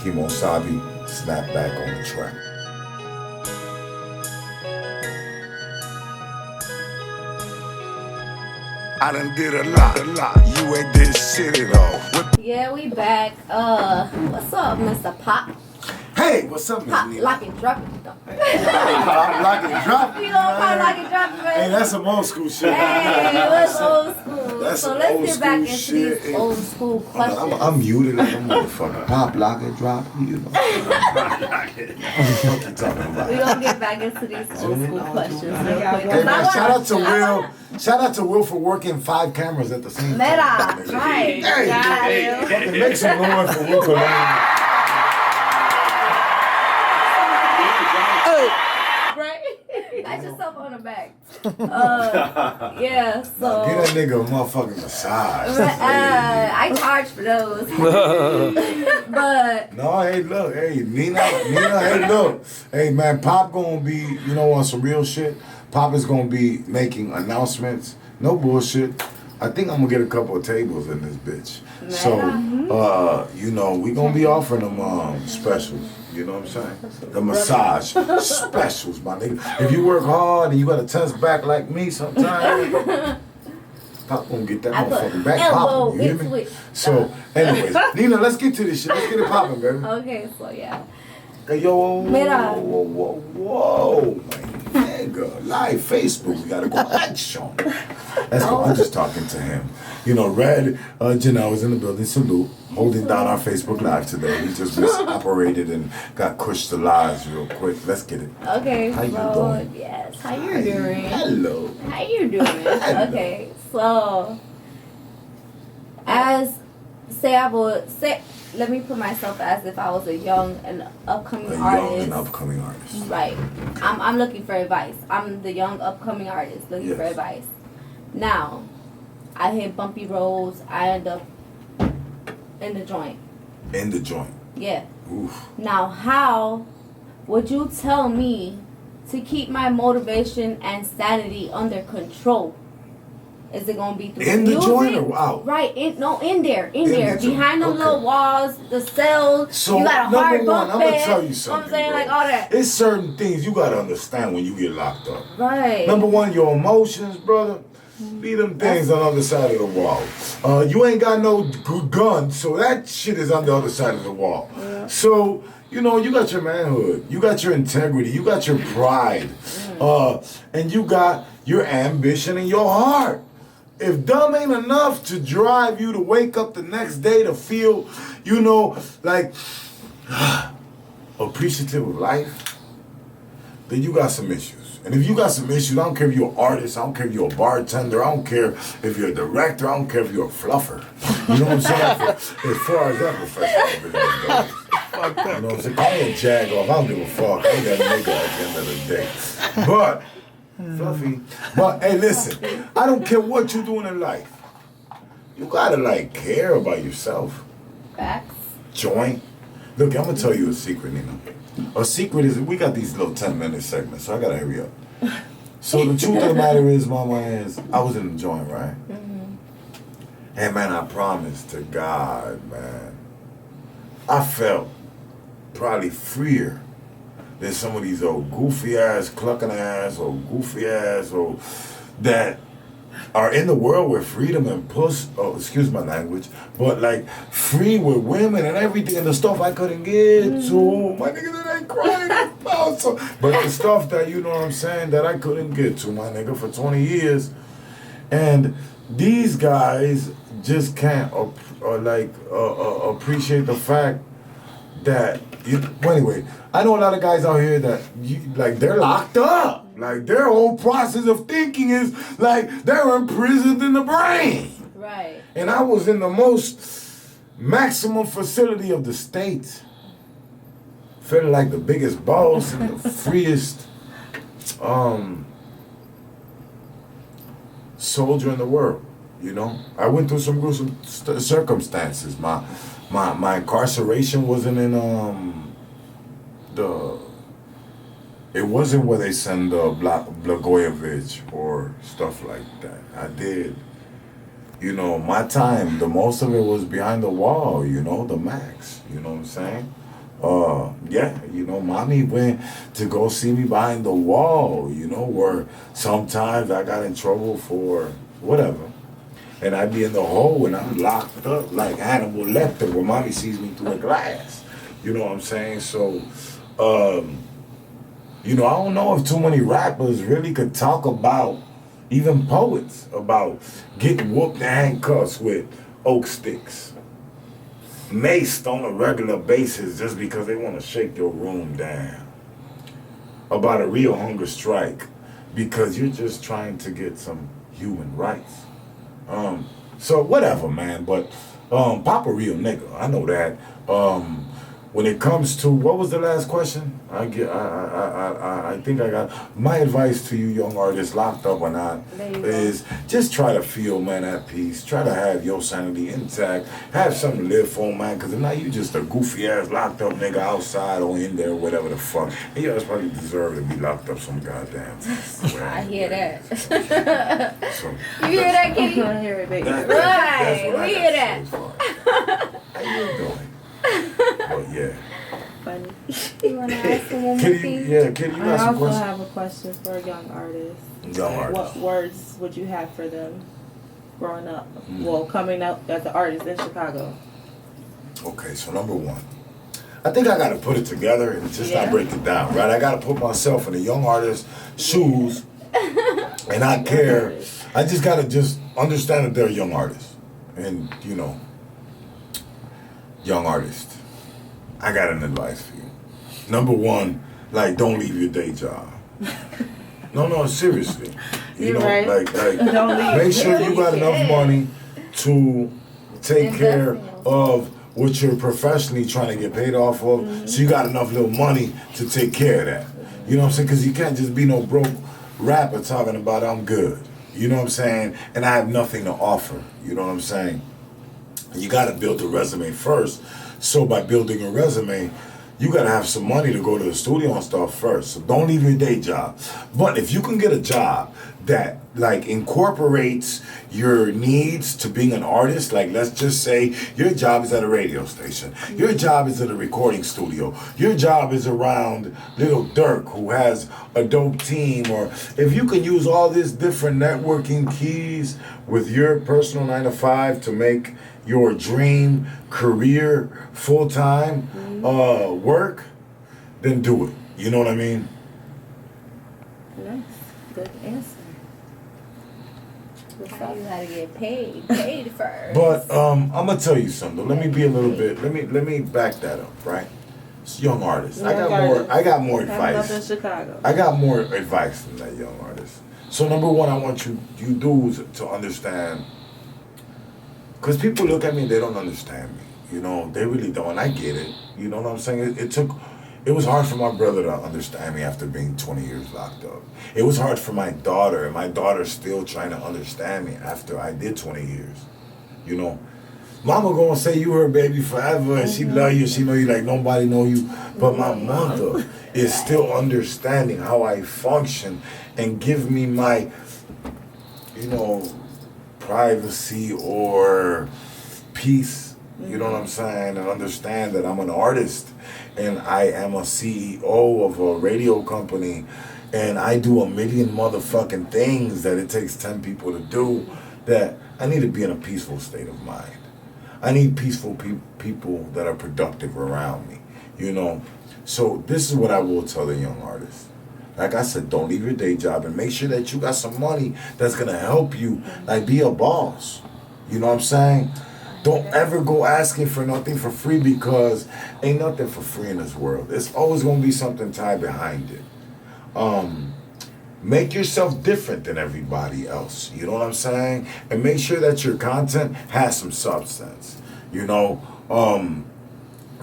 Kimo Sabi, Snapback on the track. I done did a lot. You ain't did shit at all. Yeah, we back. What's up, Mr. Pop? Hey, what's up, Miss Pop, Nina? lock and drop it. Pop, lock and drop it. You know Pop, lock and drop it, Hey, man. that's some old school shit. Hey, what's old school? That's So some let's old get back school into shit. these old school questions. I'm muted like a motherfucker. Pop, lock and drop it, you know. What you talking about? We're gonna get back into these old school questions real quick. Hey man, shout out to Will for working 5 cameras at the same time. Meta, right. Hey, fucking make some noise for Will Colon. Right? Pat yourself on the back. Yeah, so. Get that nigga a motherfucking massage. I charge for those. But. No, hey, look, hey, Nina, hey, look. Hey, man, Pop gonna be, you know, on some real shit. Pop is gonna be making announcements. No bullshit. I think I'm gonna get a couple of tables in this bitch. So, you know, we gonna be offering them specials. You know what I'm saying? The massage specials, my nigga. If you work hard and you got a tense back like me sometimes, Pop gonna get that motherfucking back popping. You hear me? So, anyways, Nina, let's get to this shit. Let's get it popping, baby. Okay, so yeah. Hey, yo, whoa, my nigga. Live Facebook, we gotta go action. Let's go. I'm just talking to him. You know, Red Janelle was in the building. Salute. Holding down our Facebook Live today. He just operated and got crushed the lives real quick. Let's get it. Okay, How you so doing? yes, how you doing? Hello. How you doing? Okay, so let me put myself as if I was a young and upcoming artist. Right. I'm looking for advice. I'm the young upcoming artist looking for advice. Now, I hit bumpy roads. I end up in the joint. In the joint. Yeah. Oof. Now, how would you tell me to keep my motivation and sanity under control? Is it gonna be through in the music? joint or out? Right, in there, the behind them little walls, the cells. So you got a hard bunk I'm bed. gonna tell you I'm something. saying, bro. like all that. It's certain things you gotta understand when you get locked up. Right. Number one, your emotions, brother. Leave them things on the other side of the wall. You ain't got no good gun, so that shit is on the other side of the wall. Yeah. So, you know, you got your manhood, you got your integrity, you got your pride, and you got your ambition and your heart. If dumb ain't enough to drive you to wake up the next day to feel, you know, like appreciative of life, then you got some issues. And if you got some issues, I don't care if you're an artist, I don't care if you're a bartender, I don't care if you're a director, I don't care if you're a fluffer. You know what I'm saying? As far as that professional business goes. You know what I'm saying? Call me a jag off, I don't give a fuck. I ain't that nigga at the end of the day. But, Fluffy, but hey, listen, I don't care what you're doing in life. You gotta, like, care about yourself. Facts. Joint. Look, I'm gonna tell you a secret, Nina. A secret is we got these little 10-minute segments, so I gotta hurry up. So the truth of the matter is, Mama, is I was in the joint, right? Mm-hmm. And man, I promise to God, man, I felt probably freer than some of these old goofy ass, clucking ass, or goofy ass, or that are in the world with freedom and excuse my language, but like free with women and everything and the stuff I couldn't get to. My nigga, that ain't crying about. So, but the stuff that, you know what I'm saying, that I couldn't get to, my nigga, for 20 years. And these guys just can't appreciate the fact that, well, anyway, I know a lot of guys out here that, they're locked up. Like, their whole process of thinking is, like, they're imprisoned in the brain. Right. And I was in the most maximum facility of the state. Feeling like the biggest boss and the freest soldier in the world, you know? I went through some gruesome circumstances. My incarceration wasn't in it wasn't where they send Blagojevich or stuff like that. I did, you know, my time, the most of it was behind the wall, you know, the max, you know what I'm saying? Yeah, you know, mommy went to go see me behind the wall, you know, where sometimes I got in trouble for whatever. And I'd be in the hole and I'm locked up like Hannibal Lecter where mommy sees me through a glass. You know what I'm saying? So, you know, I don't know if too many rappers really could talk about, even poets, about getting whooped in handcuffs with oak sticks, maced on a regular basis just because they want to shake your room down, about a real hunger strike because you're just trying to get some human rights. So whatever, man. But Pop a real nigga. I know that. When it comes to what was the last question? I think I got my advice to you young artists, locked up or not, is just try to feel, man, at peace. Try to have your sanity intact. Have something to live for, man, because if not, you just a goofy ass locked up nigga outside or in there, whatever the fuck. And you guys probably deserve to be locked up some goddamn. I hear that. So, You hear that, Kitty? I hear it, baby. Right, we hear that. How you doing? But yeah. Funny. You want to ask him one more Kitty, thing? yeah, Kitty, you I got some also questions? have a question for a young artist. Young artist. What words would you have for them growing up? Well, coming up as an artist in Chicago. Okay, so number one, I think I got to put it together and just not break it down, right? I got to put myself in a young artist's shoes and not care. I just got to just understand that they're a young artist. And, you know, young artist, I got an advice for you. Number one, like, don't leave your day job. No, seriously. You You're know, right. like Don't leave. make sure you got enough money to take care of what you're professionally trying to get paid off of. So you got enough little money to take care of that. You know what I'm saying? Because you can't just be no broke rapper talking about I'm good. You know what I'm saying? And I have nothing to offer. You know what I'm saying? You got to build a resume first. So by building a resume, you got to have some money to go to the studio and stuff first. So don't leave your day job. But if you can get a job that like incorporates your needs to being an artist, like let's just say your job is at a radio station, your job is at a recording studio, your job is around Little Dirk who has a dope team, or if you can use all these different networking keys with your personal 9-to-5 to make your dream career full-time work, then do it. You know what I mean? Nice. Good answer. You gotta get paid first. But I'm gonna tell you something. Let me be a little bit. Let me back that up, right? It's young artists. I got more Coming up in advice. Chicago. I got more advice than that young artist. So number one, I want you dudes to understand, because people look at me and they don't understand me. You know, they really don't. And I get it. You know what I'm saying? It was hard for my brother to understand me after being 20 years locked up. It was hard for my daughter, and my daughter's still trying to understand me after I did 20 years. You know, mama gonna say you her baby forever, and she love you, she know you like nobody know you. But my mother is still understanding how I function and give me my, you know, privacy or peace. You know what I'm saying? And understand that I'm an artist and I am a CEO of a radio company and I do a million motherfucking things that it takes 10 people to do, that I need to be in a peaceful state of mind. I need peaceful people that are productive around me, you know? So this is what I will tell the young artists. Like I said, don't leave your day job and make sure that you got some money that's gonna help you, like be a boss. You know what I'm saying? Don't ever go asking for nothing for free, because ain't nothing for free in this world. There's always gonna be something tied behind it. Make yourself different than everybody else. You know what I'm saying? And make sure that your content has some substance. You know,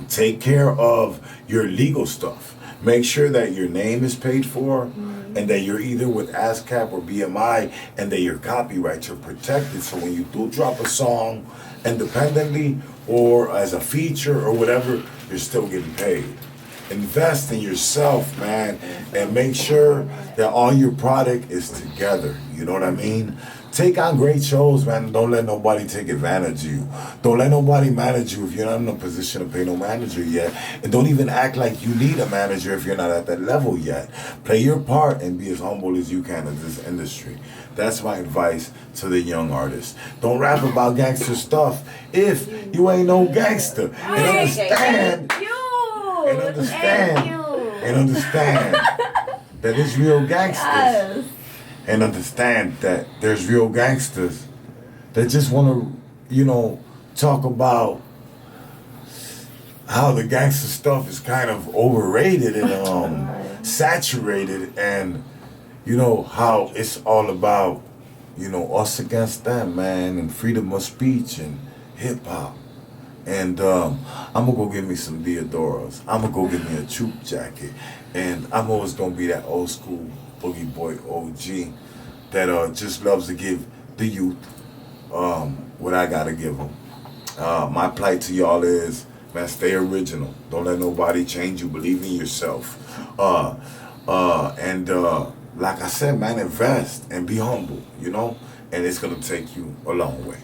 take care of your legal stuff. Make sure that your name is paid for and that you're either with ASCAP or BMI and that your copyrights are protected. So when you do drop a song independently or as a feature or whatever, you're still getting paid. invest in yourself, man, and make sure that all your product is together. You know what I mean? Take on great shows, man. Don't let nobody take advantage of you. Don't let nobody manage you if you're not in a position to pay no manager yet. And don't even act like you need a manager if you're not at that level yet. Play your part and be as humble as you can in this industry. That's my advice to the young artists. Don't rap about gangster stuff if you ain't no gangster. And understand, that it's real gangsters. Yes. And understand that there's real gangsters that just want to, talk about how the gangster stuff is kind of overrated and saturated, and how it's all about us against them, man, and freedom of speech and hip hop. And I'm gonna go get me some Diodoras. I'm gonna go get me a troop jacket, and I'm always gonna be that old school Boogie Boy OG that just loves to give the youth what I gotta give them. My plight to y'all is, man, stay original. Don't let nobody change you. Believe in yourself. And like I said, man, invest and be humble, and it's gonna take you a long way.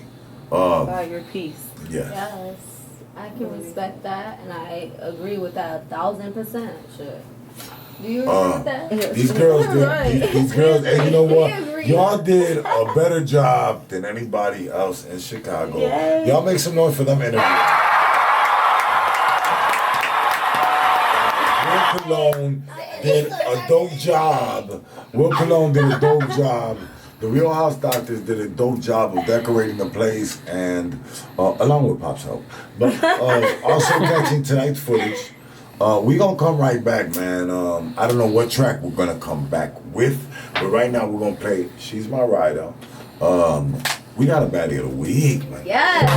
Buy your peace. Yeah. Yes, I can respect that, and I agree with that 1,000%. Sure. Do you agree with that? These girls did. Right. These girls, and you know We what? agree. Y'all did a better job than anybody else in Chicago. Yay. Y'all make some noise for them interviews. Will Cologne did a dope job. Will Cologne did a dope job. The Real House Doctors did a dope job of decorating the place, and along with Pop's help, but also catching tonight's footage. We gonna come right back, man. I don't know what track we're gonna come back with, but right now we're gonna play "She's My Rider." We got a baddie of the week, man. Yes.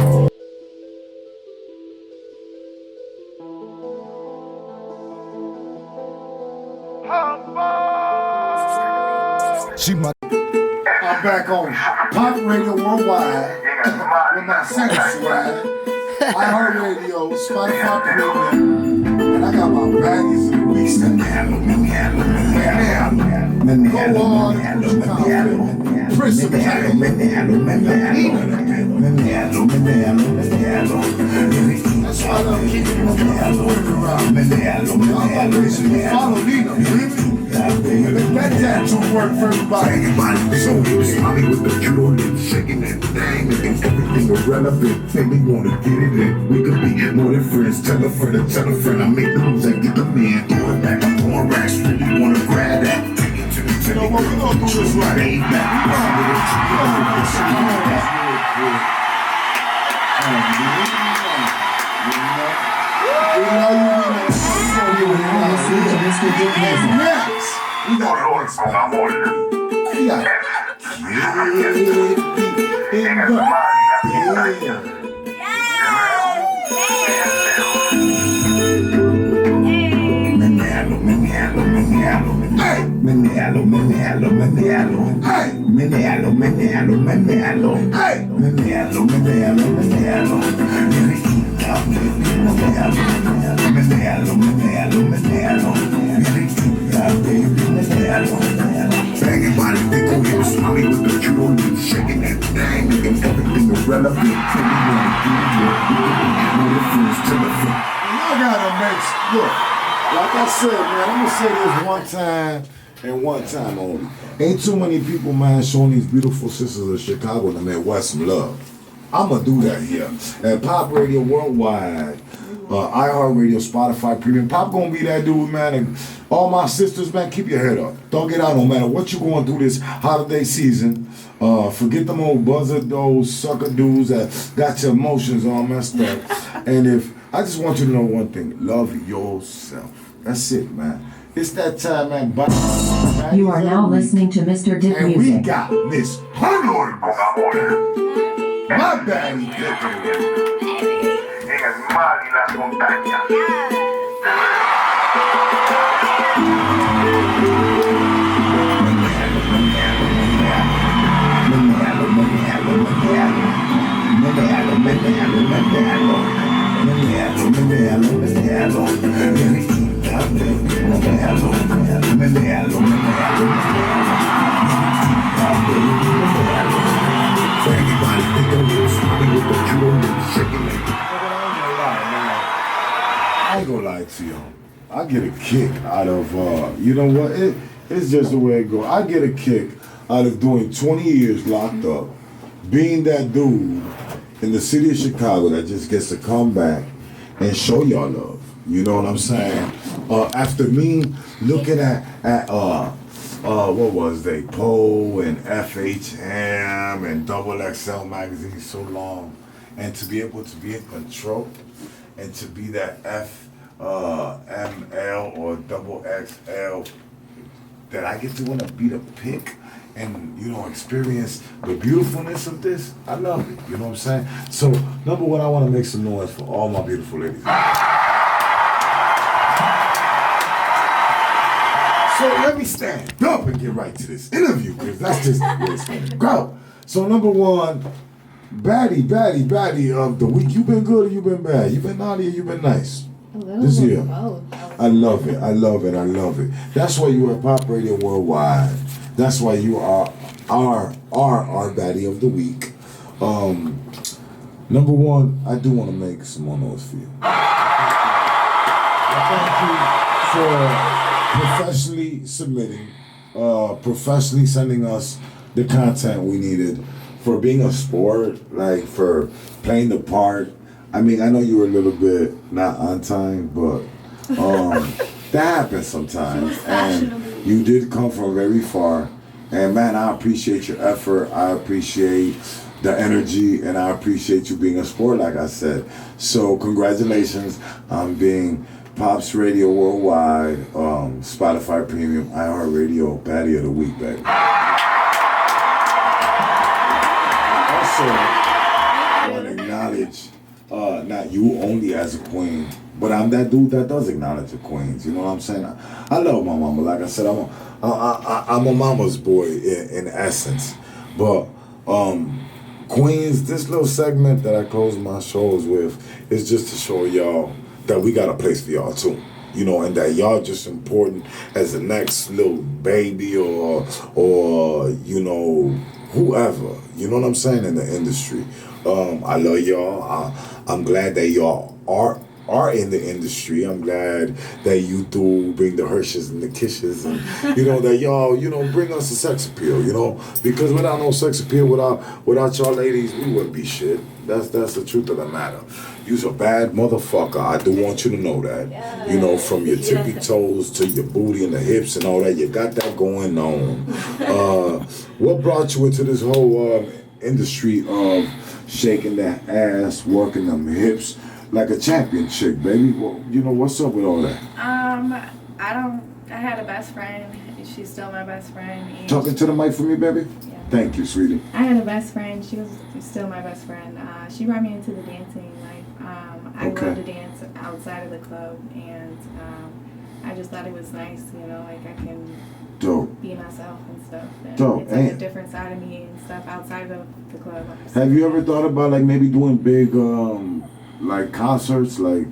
She my. I'm back on Pop Radio Worldwide with my center swag. iHeartRadio, Spotify Premium, and I got my baddies of the week. Go on, that's why I'm keeping my word around. Follow Nina, let that to work for everybody. So he was mommy with the jewel shaking that thing, making everything irrelevant. Baby wanna get it in. We could be more than friends. Tell a friend and tell a friend. I make the moves, I get the man. Throw it back, I'm throwing racks. Really wanna grab that. You know what, we gonna do this right. Next, we got next. We got Everybody think oh he was mommy with the jewel shaking that thing, making everything irrelevant. Baby wanna get it, more than friends, tell a friend. Y'all gotta look, like I said, man, I'm gonna say this one time and one time only. Ain't too many people, man, showing these beautiful sisters of Chicago in the Midwest some love. I'm gonna do that here. At Pop Radio Worldwide, iHeartRadio, Spotify Premium. Pop gonna be that dude, man. And all my sisters, man, keep your head up. Don't get out no matter what you going through this holiday season. Forget them old buzzard, those sucker dudes that got your emotions all messed up. And I just want you to know one thing. Love yourself. That's it, man. It's that time, man. You are now listening to Mr. Dick And we Music. got Miss Honey. My baddie picking. I get a kick out of, you know what? It's just the way it goes. I get a kick out of doing 20 years locked up, being that dude in the city of Chicago that just gets to come back and show y'all love. You know what I'm saying? After me looking at what was they, Poe and FHM and Double XL magazine so long, and to be able to be in control and to be that ML or double XL that I get to want to be the pick and, you know, experience the beautifulness of this. I love it. You know what I'm saying? So, number one, I want to make some noise for all my beautiful ladies. So let me stand up and get right to this interview, because that's just the way it's going to go. So number one, Baddie of the week. You been good or you been bad? You been naughty or you been nice? This year. I love it. That's why you are Pop Radio Worldwide. That's why you are our Baddie of the week. Number one, I do want to make some more noise for you. I thank you for professionally submitting, professionally sending us the content we needed, for being a sport, like for playing the part. I mean, I know you were a little bit not on time, but that happens sometimes. And you did come from very far. And man, I appreciate your effort. I appreciate the energy, and I appreciate you being a sport, like I said. So congratulations on being Pops Radio Worldwide, Spotify Premium, iHeartRadio, Baddie of the Week, baby. Also, I want to acknowledge not you only as a queen, but I'm that dude that does acknowledge the queens. You know what I'm saying? I love my mama. Like I said, I'm a mama's boy in essence. But queens, this little segment that I close my shows with is just to show y'all that we got a place for y'all too, you know, and that y'all just important as the next little baby or you know, whoever, you know what I'm saying, in the industry. I love y'all. I'm glad that y'all are in the industry. I'm glad that you do bring the Hershes and the Kisses, and you know that y'all, you know, bring us a sex appeal, you know, because without no sex appeal, without y'all ladies, we wouldn't be shit. That's the truth of the matter. You's a bad motherfucker. I do want you to know that. Yes. You know, from your tippy toes to your booty and the hips and all that, you got that going on. What brought you into this whole industry of shaking that ass, working them hips like a champion chick, baby? Well, you know, what's up with all that? I had a best friend. She's still my best friend. Talking to the mic for me, baby? Yeah. Thank you, sweetie. I had a best friend. She was still my best friend. She brought me into the dancing life. I love to dance outside of the club, and I just thought it was nice, you know, like I can be myself and stuff. And it's like a different side of me and stuff outside of the club. Have you ever thought about like maybe doing big like concerts, like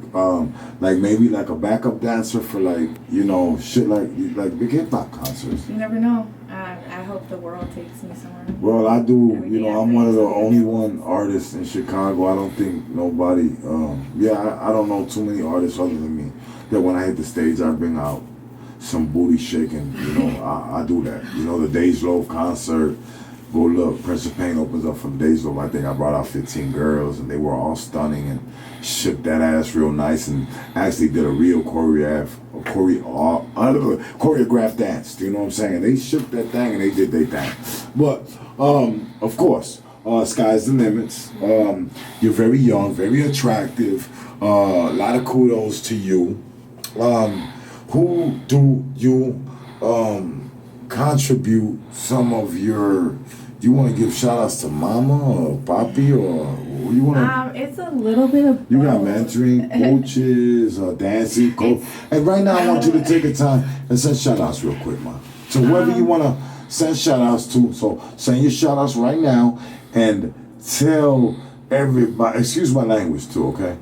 maybe like a backup dancer for like, you know, shit like big hip hop concerts? You never know. I hope the world takes me somewhere. Well, I do. You know, I'm one of the only artists in Chicago. I don't think nobody. I don't know too many artists other than me that when I hit the stage, I bring out some booty shaking. You know, I do that. You know, the Days Loaf concert. Go look, Prince of Pain opens up for Days Loaf. I think I brought out 15 girls, and they were all stunning and shook that ass real nice, and actually did a real choreographed dance. You know what I'm saying? They shook that thing and they did their thing. But of course, sky's the limits. You're very young, very attractive. A lot of kudos to you. Who do you contribute some of your? Do you want to give shout outs to Mama or Papi, or you want to? It's a little bit of both. You got mentoring, coaches, dancing, coach. And right now I want you to take a time and send shout outs real quick, man. So whoever you want to send shout outs to, so send your shout outs right now and tell everybody, excuse my language too, okay?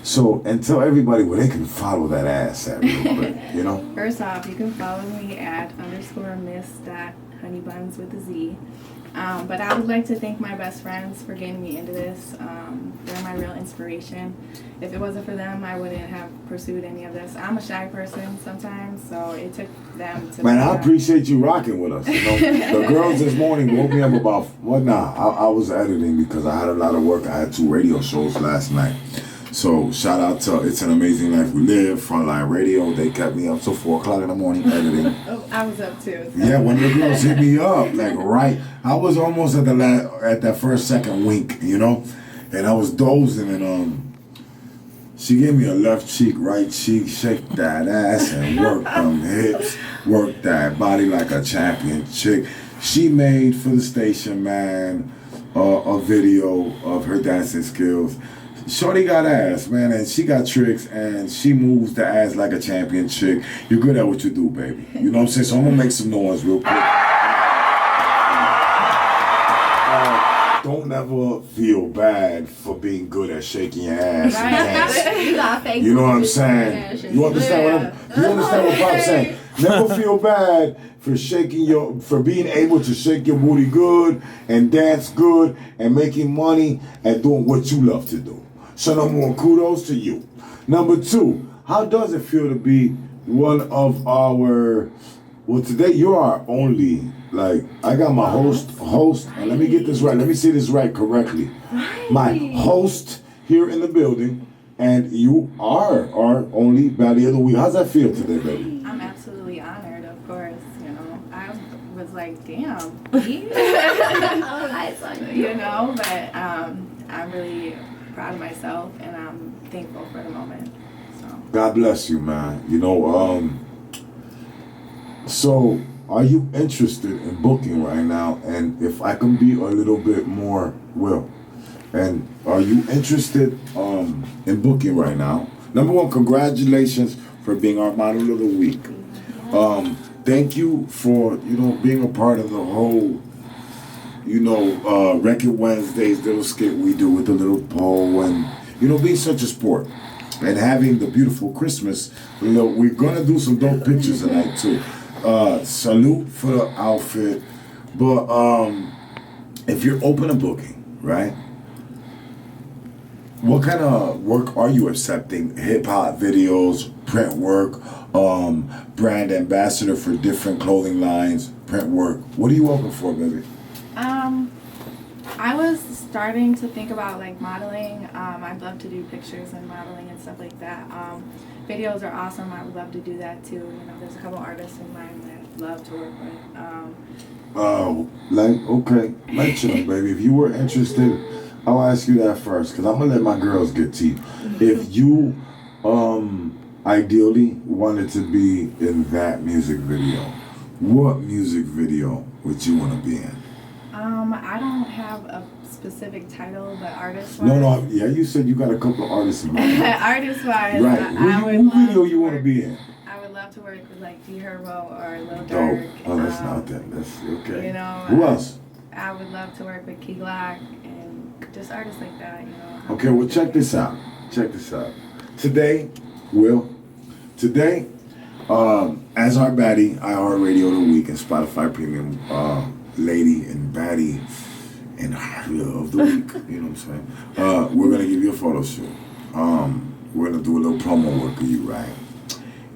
So, and tell everybody where they can follow that ass at real quick, you know? First off, you can follow me at _miss.honeybuns with a Z. But I would like to thank my best friends for getting me into this. They're my real inspiration. If it wasn't for them, I wouldn't have pursued any of this. I'm a shy person sometimes, so it took them to... Man, I appreciate you rocking with us. You know, the girls this morning woke me up about, I was editing because I had a lot of work. I had 2 radio shows last night. So shout out to It's an Amazing Life We Live, Frontline Radio. They kept me up till 4 o'clock in the morning editing. Oh, I was up too. So. Yeah, one of the girls hit me up, like right. I was almost at that first second wink, you know, and I was dozing, and she gave me a left cheek, right cheek, shake that ass and work them hips, work that body like a champion chick. She made for the station, man, a video of her dancing skills. Shorty got ass, man, and she got tricks, and she moves the ass like a champion chick. You're good at what you do, baby. You know what I'm saying? So I'm gonna make some noise real quick. Don't ever feel bad for being good at shaking your ass and dancing. You know what I'm saying? You understand what I'm saying? Never feel bad for being able to shake your booty good and dance good and making money and doing what you love to do. So number 1, kudos to you. Number 2, how does it feel to be one of our, well, today you're our only, like, I got my host, and let me get this right, let me say this right correctly. My host here in the building, and you are our only Baddie of the Week. How's that feel today, baby? I'm absolutely honored, of course. You know, I was like, damn. You know, but I'm really proud of myself, and I'm thankful for the moment. So. God bless you, man. You know, so are you interested in booking right now? And if I can be a little bit more, and are you interested in booking right now? Number 1, congratulations for being our model of the week. Thank you for, being a part of the whole, Record Wednesdays little skit we do with the little poll, and, being such a sport. And having the beautiful Christmas. We're going to do some dope pictures tonight, too. Salute for the outfit. But if you're open to booking, right? What kind of work are you accepting? Hip-hop videos, print work, brand ambassador for different clothing lines, print work. What are you open for, baby? I was starting to think about like modeling. I'd love to do pictures and modeling and stuff like that. Videos are awesome. I would love to do that too. There's a couple artists in mind that I'd love to work with. Mention them, baby. If you were interested, I'll ask you that first, because I'm gonna let my girls get to you. If you ideally wanted to be in that music video, what music video would you want to be in? I don't have a specific title, but artist-wise. No, yeah, you said you got a couple of artists in mind. Artist-wise, right. Who video you want to be in? I would love to work with like D Herbo or Lil Durk. Dope. Oh, that's not that. That's okay. Who else? I would love to work with Key Glock and just artists like that. Okay, well, check this out. Today, as our Baddie, iHeartRadio of the Week, and Spotify Premium Lady and Baddie and of the Week, you know what I'm saying? We're going to give you a photo shoot. We're going to do a little promo work of you, right?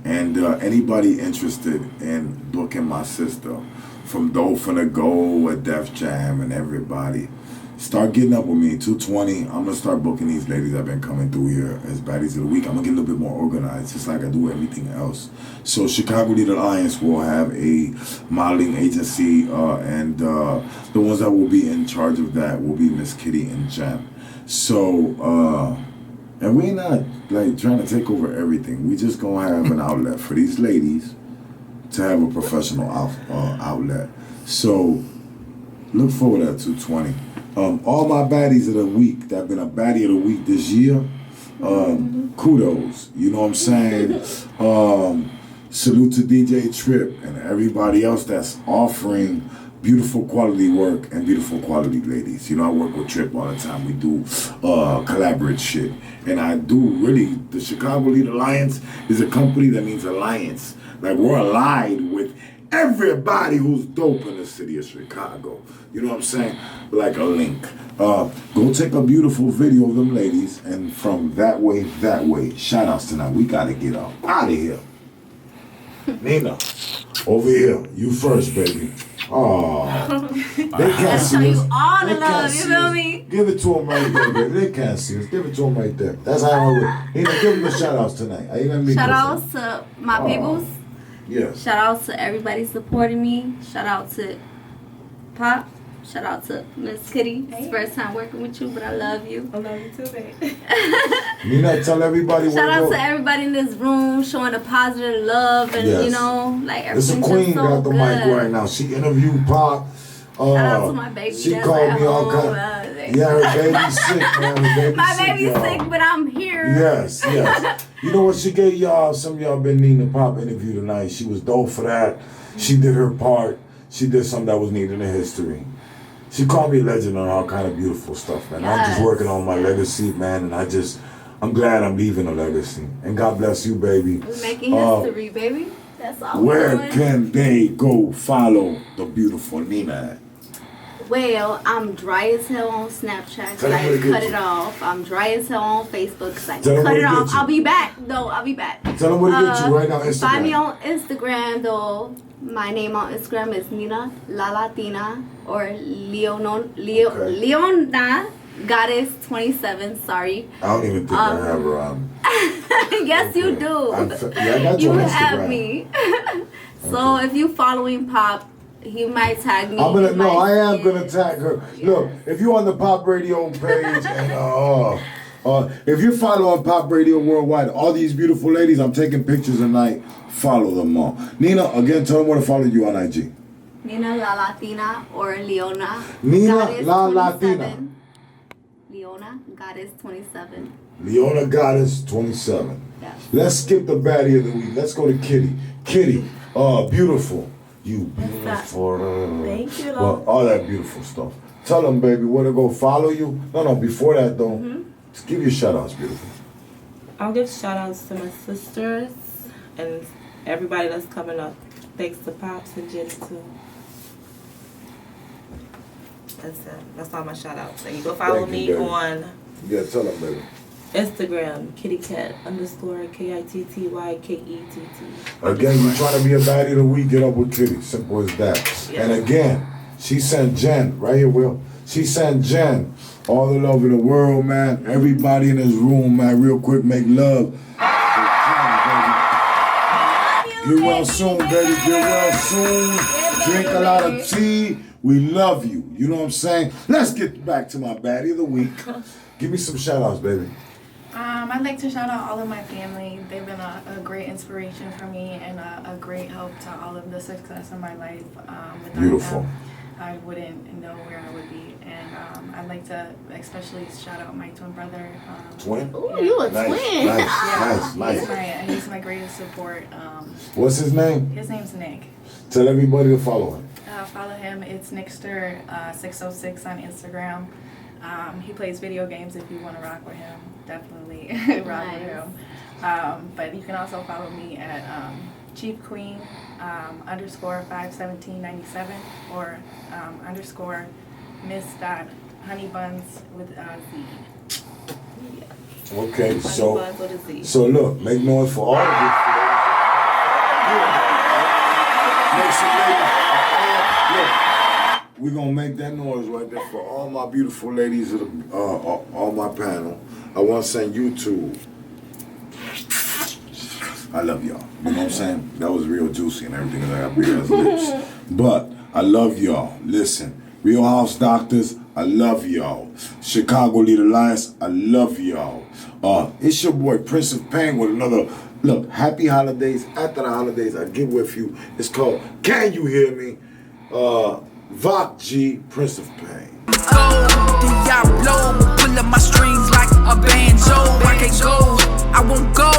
And anybody interested in booking my sister from Dope Finna Go at Def Jam and everybody, start getting up with me. 220. I'm gonna start booking these ladies that have been coming through here as Baddies of the Week. I'm gonna get a little bit more organized, just like I do everything else. So Chicago Lead Alliance will have a modeling agency, and the ones that will be in charge of that will be Miss Kitty and Jen. So and we're not like trying to take over everything. We just gonna have an outlet for these ladies to have a professional outlet. So look forward to that 220. All my baddies of the week that have been a baddie of the week this year, kudos. You know what I'm saying? Salute to DJ Trip and everybody else that's offering beautiful quality work and beautiful quality ladies. I work with Trip all the time. We do collaborate shit. And I do really, the Chicago Lead Alliance is a company that means alliance. Like we're allied with everybody who's dope in the city of Chicago. You know what I'm saying? Like a link. Go take a beautiful video of them ladies, and from that way, shout outs tonight. We gotta get out of here. Nina, over here. You first, baby. Oh, they can't see us. You all the They love, can't you see feel us. me? Give it to them right there, baby. They can't see us. Give it to them right there. That's how I would. Nina, give them the shout outs tonight. Are you gonna be Shout outs to my peoples. Yes. Shout out to everybody supporting me. Shout out to Pop. Shout out to Miss Kitty. It's first time working with you, but I love you. I love you too, babe. Nina, tell everybody Shout out to to everybody in this room showing the positive love and Yes. you know, like It's a everything's queen just so got the good. mic right now. She interviewed Pop. Shout out to my baby. She that's called at me all home. kind. Yeah, her baby's sick, man. Her baby's My sick, baby's y'all. sick, but I'm here. Yes. You know what? She gave y'all, some of y'all been needing a Pop interview tonight. She was dope for that. She did her part. She did something that was needed in history. She called me a legend on all kind of beautiful stuff, man. I'm just Yes. working on my legacy, man, and I'm glad I'm leaving a legacy. And God bless you, baby. We're making history, baby. That's all Where we're doing. can they go follow the beautiful Nina at? Well, I'm dry as hell on Snapchat. Tell them I where to get cut you. it off. I'm dry as hell on Facebook because I Tell them cut where it to off. get you. I'll be back, though. I'll be back. Tell them where to get you right now, Instagram. Find me on Instagram, though. My name on Instagram is Nina La Latina or Leona Goddess 27. Sorry. I don't even think I have her on. Yes, you do. I got You you on have Instagram. me. So if you following Pop, he might tag me. I'm gonna He no, might I am see gonna it. tag her. Look, if you on the Pop Radio page and if you follow on Pop Radio Worldwide, all these beautiful ladies, I'm taking pictures tonight. Follow them all. Nina, again, tell them where to follow you on IG. Nina La Latina or Leona. Nina Goddess La 27. Latina. Leona Goddess 27. Leona Goddess 27. Yes. Let's skip the baddie of the week. Let's go to Kitty. Kitty, beautiful. You beautiful. Thank you, Well, love. all that beautiful stuff. Tell them, baby, where to go follow you. No, before that, though, just give your shout outs, beautiful. I'll give shout outs to my sisters and everybody that's coming up. Thanks to Pops and Jenny too. That's it. That's all my shout outs. And you go follow Thank you, me baby. on Yeah, tell them, baby. Instagram, kittycat_KITTYKETT. Again, you trying to be a baddie of the week, get up with Kitty. Simple as that. Yeah. And again, she sent Jen, right here, Will. She sent Jen all the love in the world, man. Everybody in this room, man, real quick, make love. Get well soon, baby. Get well soon. Drink a lot of tea. We love you. You know what I'm saying? Let's get back to my baddie of the week. Give me some shout outs, baby. I'd like to shout out all of my family. They've been a great inspiration for me and a great help to all of the success in my life. Without Beautiful. them, I wouldn't know where I would be. And I'd like to especially shout out my twin brother. Twin? Ooh, you a Nice, twin. nice. He's my greatest support. What's his name? His name's Nick. Tell everybody to follow him. Follow him. It's Nickster 606 on Instagram. He plays video games. If you want to rock with him, definitely rock with him. But you can also follow me at Chief Queen _51797 or _ Miss.honeybuns with Z. Okay, Honey buns with a Z. so look, make noise for all of you. Make some ladies. Look, we're gonna make that noise right there for all my beautiful ladies of the all my panel. I want to send you to. I love y'all. You know what I'm saying? That was real juicy and everything. I got big ass lips. But I love y'all. Listen, Real House Doctors, I love y'all. Chicago Lead Alliance, I love y'all. It's your boy Prince of Pain with another. Look, happy holidays. After the holidays, I get with you. It's called Can You Hear Me? Vok G, Prince of Pain. Go, Diablo, pull up my strings like a banjo. I can't go, I won't go.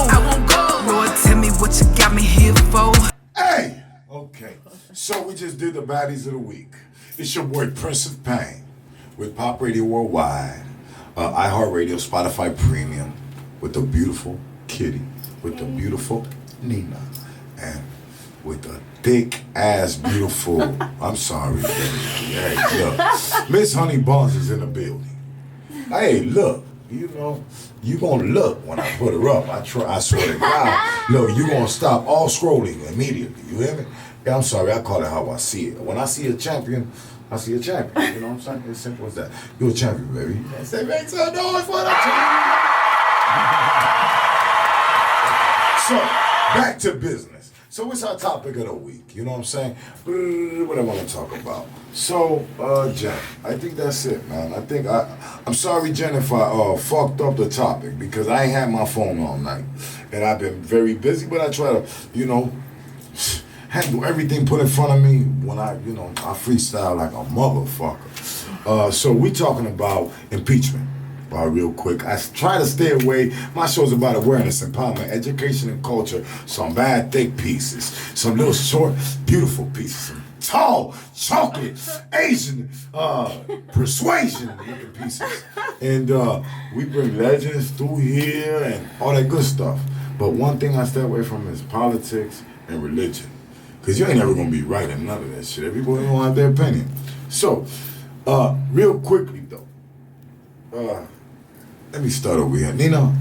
Lord, tell me what you got me here for. Hey! Okay, so we just did the Baddies of the Week. It's your boy Prince of Pain with Pop Radio Worldwide, iHeartRadio, Spotify Premium, with the beautiful Kitty, with the beautiful Nina. And with a thick ass, beautiful. I'm sorry, baby. Hey, look, Miss Honey Buns is in the building. Hey, look, you know, you gonna look when I put her up. I swear to God, look, you gonna stop all scrolling immediately. You hear me? Yeah, I'm sorry, I call it how I see it. When I see a champion, I see a champion. You know what I'm saying? It's simple as that. You're a champion, baby. You say, make some noise for the champion. So, back to business. So what's our topic of the week? You know what I'm saying? What I want to talk about. So, Jen, I think that's it, man. I'm sorry, Jen, if I fucked up the topic because I ain't had my phone all night. And I've been very busy, but I try to, you know, handle everything put in front of me when I freestyle like a motherfucker. So we talking about impeachment. Real quick, I try to stay away. My show's about awareness, empowerment, education, and culture. Some bad, thick pieces, some little short, beautiful pieces, some tall, chocolate, Asian, persuasion looking pieces. And we bring legends through here and all that good stuff. But one thing I stay away from is politics and religion. Because you ain't never going to be right in none of that shit. Everybody going to have their opinion. So, real quickly, though. Let me start over here. Nina,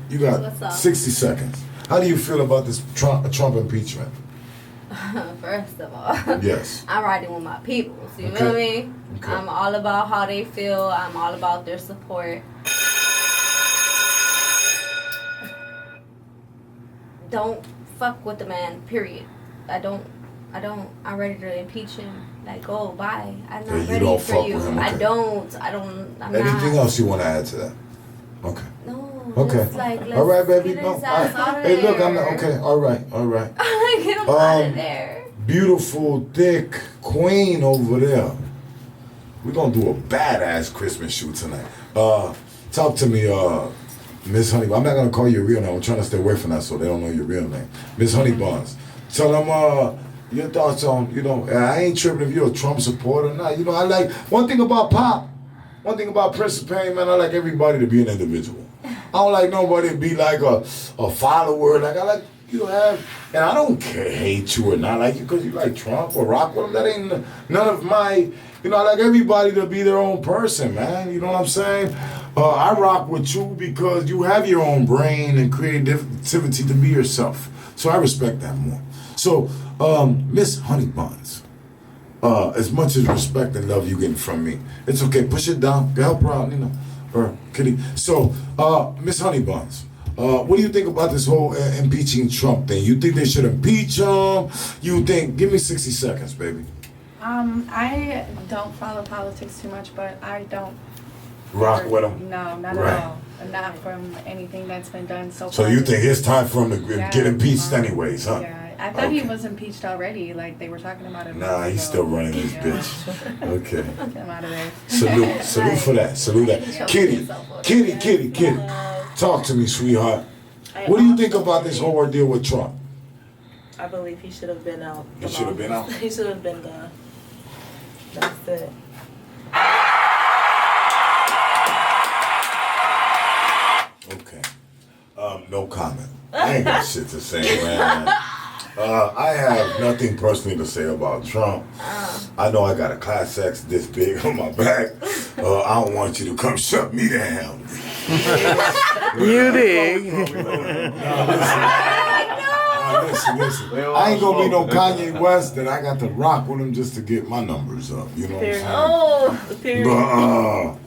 you got 60 seconds. How do you feel about this Trump impeachment? First of all, yes. I'm riding with my people. So you feel me? Okay. I'm all about how they feel. I'm all about their support. Don't fuck with the man, period. I'm ready to impeach him. Like, oh, bye. I'm not ready for you. Okay. I'm Anything else you want to add to that? Okay. No. Okay. It's like, let's all right, baby. get No. his ass out of hey, there. look, I'm not, okay. All right. Get him out of there. Beautiful, thick queen over there. We're going to do a badass Christmas shoot tonight. Talk to me, Miss Honey. I'm not going to call you your real name. I'm trying to stay away from that so they don't know your real name. Miss Honey Buns. Tell them, your thoughts on, I ain't tripping if you're a Trump supporter or not. I like, one thing about Pop, one thing about Prince of Pain, man, I like everybody to be an individual. I don't like nobody to be like a follower. Like, I like you to have, and I don't hate you or not like you because you like Trump or rock with him. That ain't none of my, I like everybody to be their own person, man. You know what I'm saying? I rock with you because you have your own brain and creativity to be yourself. So I respect that more. So, Miss Honey Buns, as much as respect and love you getting from me, it's okay. Push it down. Help her out, or kitty. So, Miss Honey Buns, what do you think about this whole impeaching Trump thing? You think they should impeach him? You think? Give me 60 seconds, baby. I don't follow politics too much, but I don't rock with him. No, not at all. Not from anything that's been done so far. So you think it's time for him to get impeached anyways, huh? Yeah. I thought he was impeached already. Like, they were talking about it. Nah, he's still running this bitch. Okay. Get him out of there. Salute for that. Salute that. Kitty. Talk to me, sweetheart. What do you think about this whole ordeal with Trump? I believe he should have been out. He should have been out? He should have been gone. That's it. Okay. No comment. I ain't got shit to say, man. I have nothing personally to say about Trump. I know I got a Class X this big on my back. I don't want you to come shut me down. You dig? Listen. I ain't gonna be no Kanye West that I got to rock with him just to get my numbers up. You know what I'm saying? But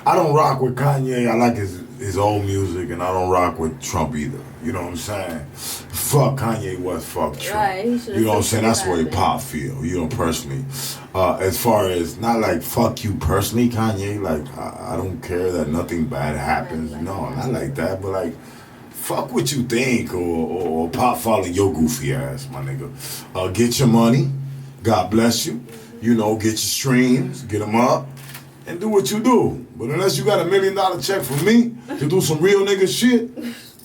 I don't rock with Kanye. I like his old music, and I don't rock with Trump either. You know what I'm saying? Fuck Kanye West, fuck Trump. Right, you know what I'm saying? That's the way Pop feel, personally. As far as, not like fuck you personally, Kanye, like, I don't care that nothing bad happens. No, not like that, but like, fuck what you think, or Pop following your goofy ass, my nigga. Get your money, God bless you, get your streams, get them up, and do what you do. But unless you got $1 million check from me to do some real nigga shit,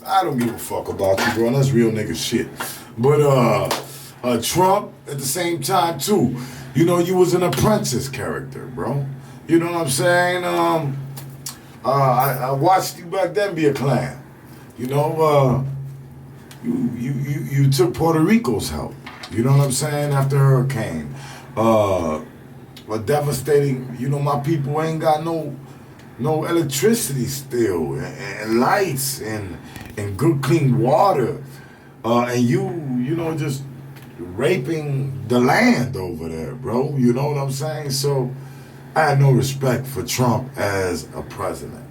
I don't give a fuck about you, bro. That's real nigga shit. But Trump, at the same time, too, you was an apprentice character, bro. You know what I'm saying? I watched you back then be a clown. You took Puerto Rico's help. You know what I'm saying? After hurricane. A devastating, you know, my people ain't got no electricity still, and lights, and good clean water. And you know, just raping the land over there, bro. You know what I'm saying? So I had no respect for Trump as a president.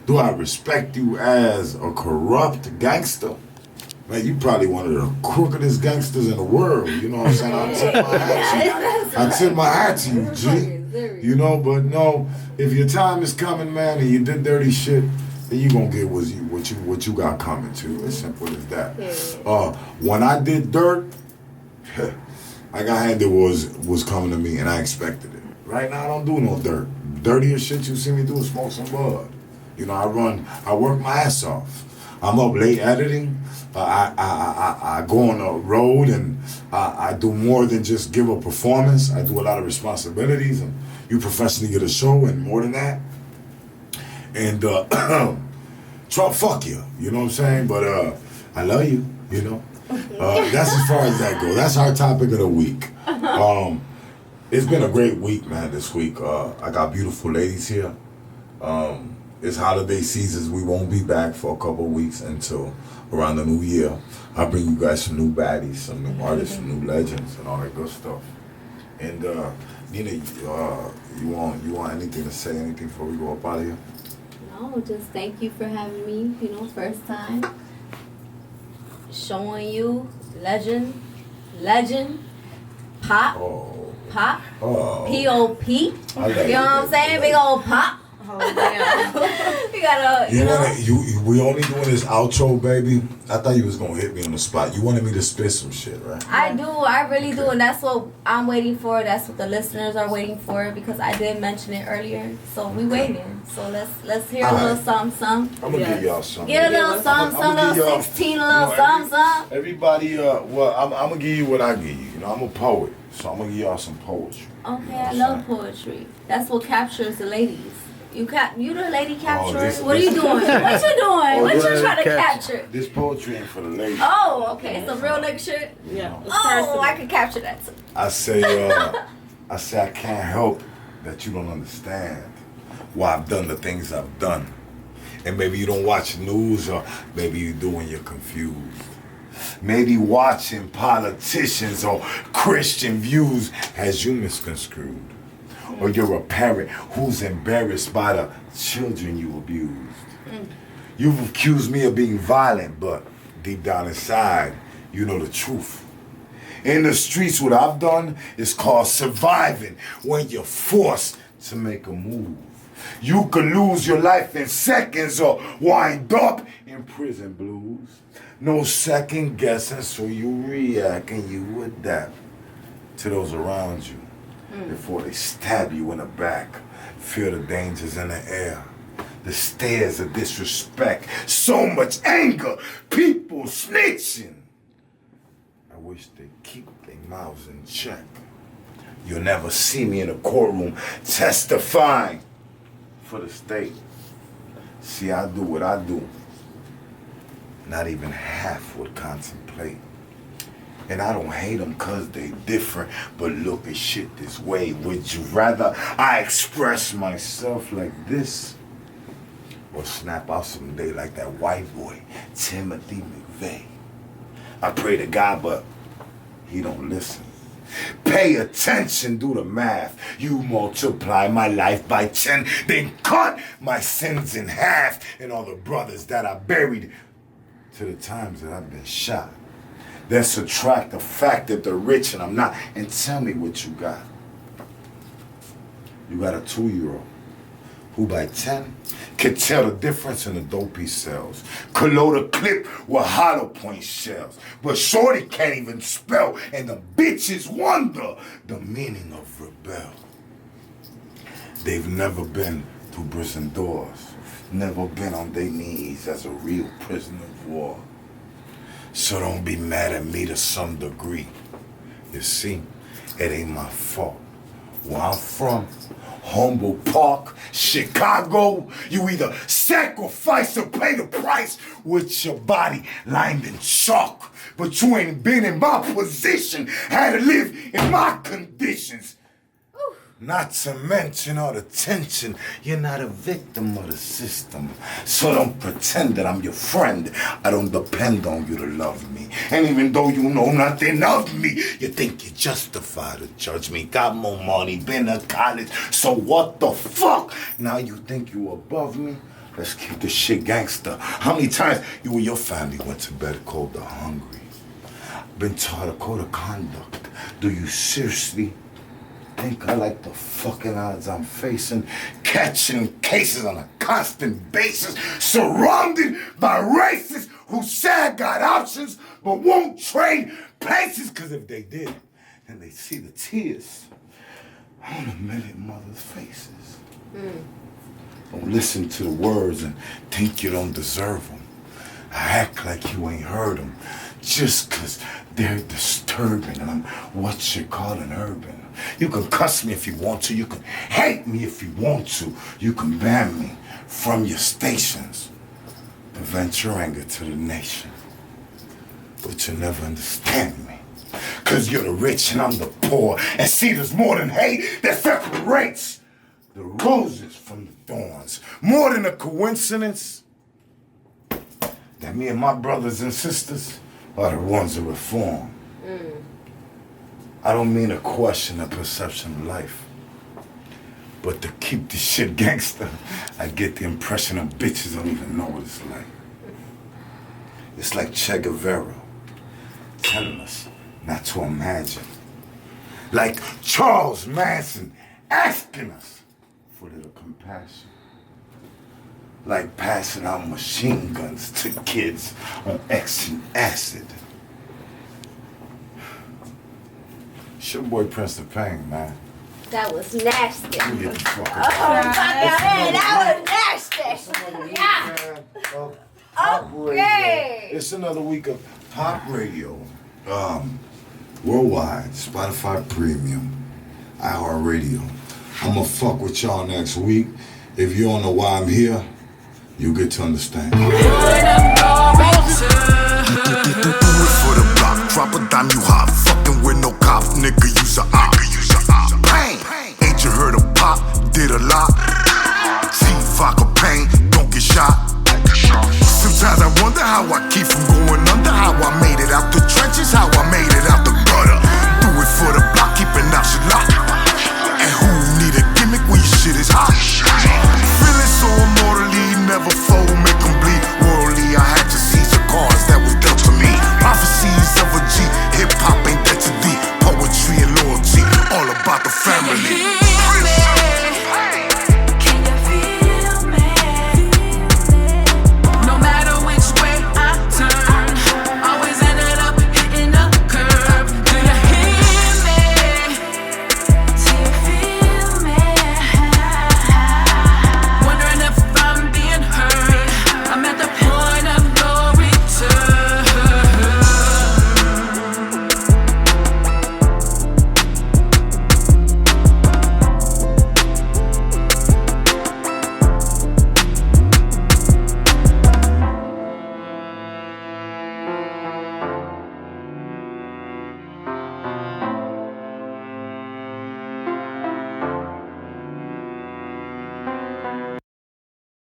Do I respect you as a corrupt gangster? Man, you probably one of the crookedest gangsters in the world. You know what I'm saying? I tip my hat to you, G. You know, but no, if your time is coming, man, and you did dirty shit, then you gonna get what you got coming to. As simple as that. When I did dirt, I got handed was coming to me, and I expected it. Right now, I don't do no dirt. Dirtiest shit you see me do is smoke some bud. You know, I work my ass off. I'm up late editing. I go on the road, and I do more than just give a performance. I do a lot of responsibilities, and you professionally get a show, and more than that. And Trump, fuck you. You know what I'm saying? But I love you. You know. That's as far as that goes. That's our topic of the week. It's been a great week, man. This week, I got beautiful ladies here. It's holiday seasons. We won't be back for a couple of weeks until around the new year. I'll bring you guys some new baddies, some new artists, some new legends, and all that good stuff. And Nina, you want anything to say? Anything before we go up out of here? No, just thank you for having me. You know, first time showing you legend, pop, pop, P-O-P. You know what I'm saying? Big old pop. Oh, damn. You gotta, you know. We only doing this outro, baby. I thought you was gonna hit me on the spot. You wanted me to spit some shit, right? I do. I really do. And that's what I'm waiting for. That's what the listeners are waiting for, because I did mention it earlier. So we waiting. So let's hear a little something. I'm gonna give y'all something. Get a little something, little 16, a little something. Everybody, well, I'm gonna give you what I give you. You know, I'm a poet, so I'm gonna give y'all some poetry. Okay, I love poetry. That's what captures the ladies. You the lady capturer? What are you doing? What you doing? What you trying to capture? This poetry ain't for the ladies. Oh, okay. It's a real nigga shit? Yeah. Oh, I can capture that too. I say I can't help that you don't understand why I've done the things I've done. And maybe you don't watch news, or maybe you do and you're confused. Maybe watching politicians or Christian views has you misconstrued. Or you're a parent who's embarrassed by the children you abused. You've accused me of being violent, but deep down inside, you know the truth. In the streets, what I've done is called surviving when you're forced to make a move. You could lose your life in seconds or wind up in prison blues. No second guessing, so you react and you adapt to those around you. Before they stab you in the back, feel the dangers in the air, the stares of disrespect, so much anger, people snitching. I wish they'd keep their mouths in check. You'll never see me in a courtroom testifying for the state. See, I do what I do. Not even half would contemplate. And I don't hate them cause they different, but look at shit this way. Would you rather I express myself like this, or snap out someday like that white boy, Timothy McVeigh? I pray to God, but he don't listen. Pay attention, do the math. You multiply my life by 10, then cut my sins in half, and all the brothers that I buried to the times that I've been shot. Then subtract the fact that they're rich and I'm not, and tell me what you got. You got a 2-year-old who by 10 can tell the difference in the dope he sells. Could load a clip with hollow point shells, but shorty can't even spell, and the bitches wonder the meaning of rebel. They've never been through prison doors, never been on their knees as a real prisoner of war. So don't be mad at me to some degree. You see, it ain't my fault. Where I'm from, Humboldt Park, Chicago. You either sacrifice or pay the price with your body lined in chalk. But you ain't been in my position, had to live in my conditions. Not to mention all the tension, you're not a victim of the system. So don't pretend that I'm your friend. I don't depend on you to love me. And even though you know nothing of me, you think you're justified to judge me. Got more money, been to college, so what the fuck? Now you think you above me? Let's keep this shit gangster. How many times you and your family went to bed cold or hungry? Been taught a code of conduct. Do you seriously think I like the fucking odds I'm facing? Catching cases on a constant basis, surrounded by racists who say I got options but won't trade places. Cause if they did, then they see the tears on a million mothers' faces. Don't listen to the words and think you don't deserve them. Act like you ain't heard them just cause they're disturbing and I'm what you call an urban. You can cuss me if you want to. You can hate me if you want to. You can ban me from your stations. Prevent your anger to the nation. But you never understand me. Cause you're the rich and I'm the poor. And see, there's more than hate that separates the roses from the thorns. More than a coincidence that me and my brothers and sisters are the ones that reform. I don't mean to question the perception of life, but to keep this shit gangster, I get the impression that bitches don't even know what it's like. It's like Che Guevara telling us not to imagine. Like Charles Manson asking us for a little compassion. Like passing out machine guns to kids on X and acid. It's your boy Prince the Pain, man. That was nasty. You get the fuck Oh, that was nasty. Yeah. Okay. It's another week of pop radio. Worldwide, Spotify Premium, iHeartRadio. I'ma fuck with y'all next week. If you don't know why I'm here, you get to understand. Do it for the block, drop a dime, you hot. Fucking with no cops, nigga, use a op. Pain, ain't you heard of Pop? Did a lot. See vodka pain, don't get shot. Sometimes I wonder how I keep from going under. How I made it out the trenches, how I made it out the gutter. Do it for the block, keeping out shit locked. And who need a gimmick when your shit is hot? Feeling so immortally, never fold, make them bleed. Worldly, I had to seize the cards that was dealt to me. Prophecies of a G, hip hop ain't that too deep. Poetry and loyalty, all about the family.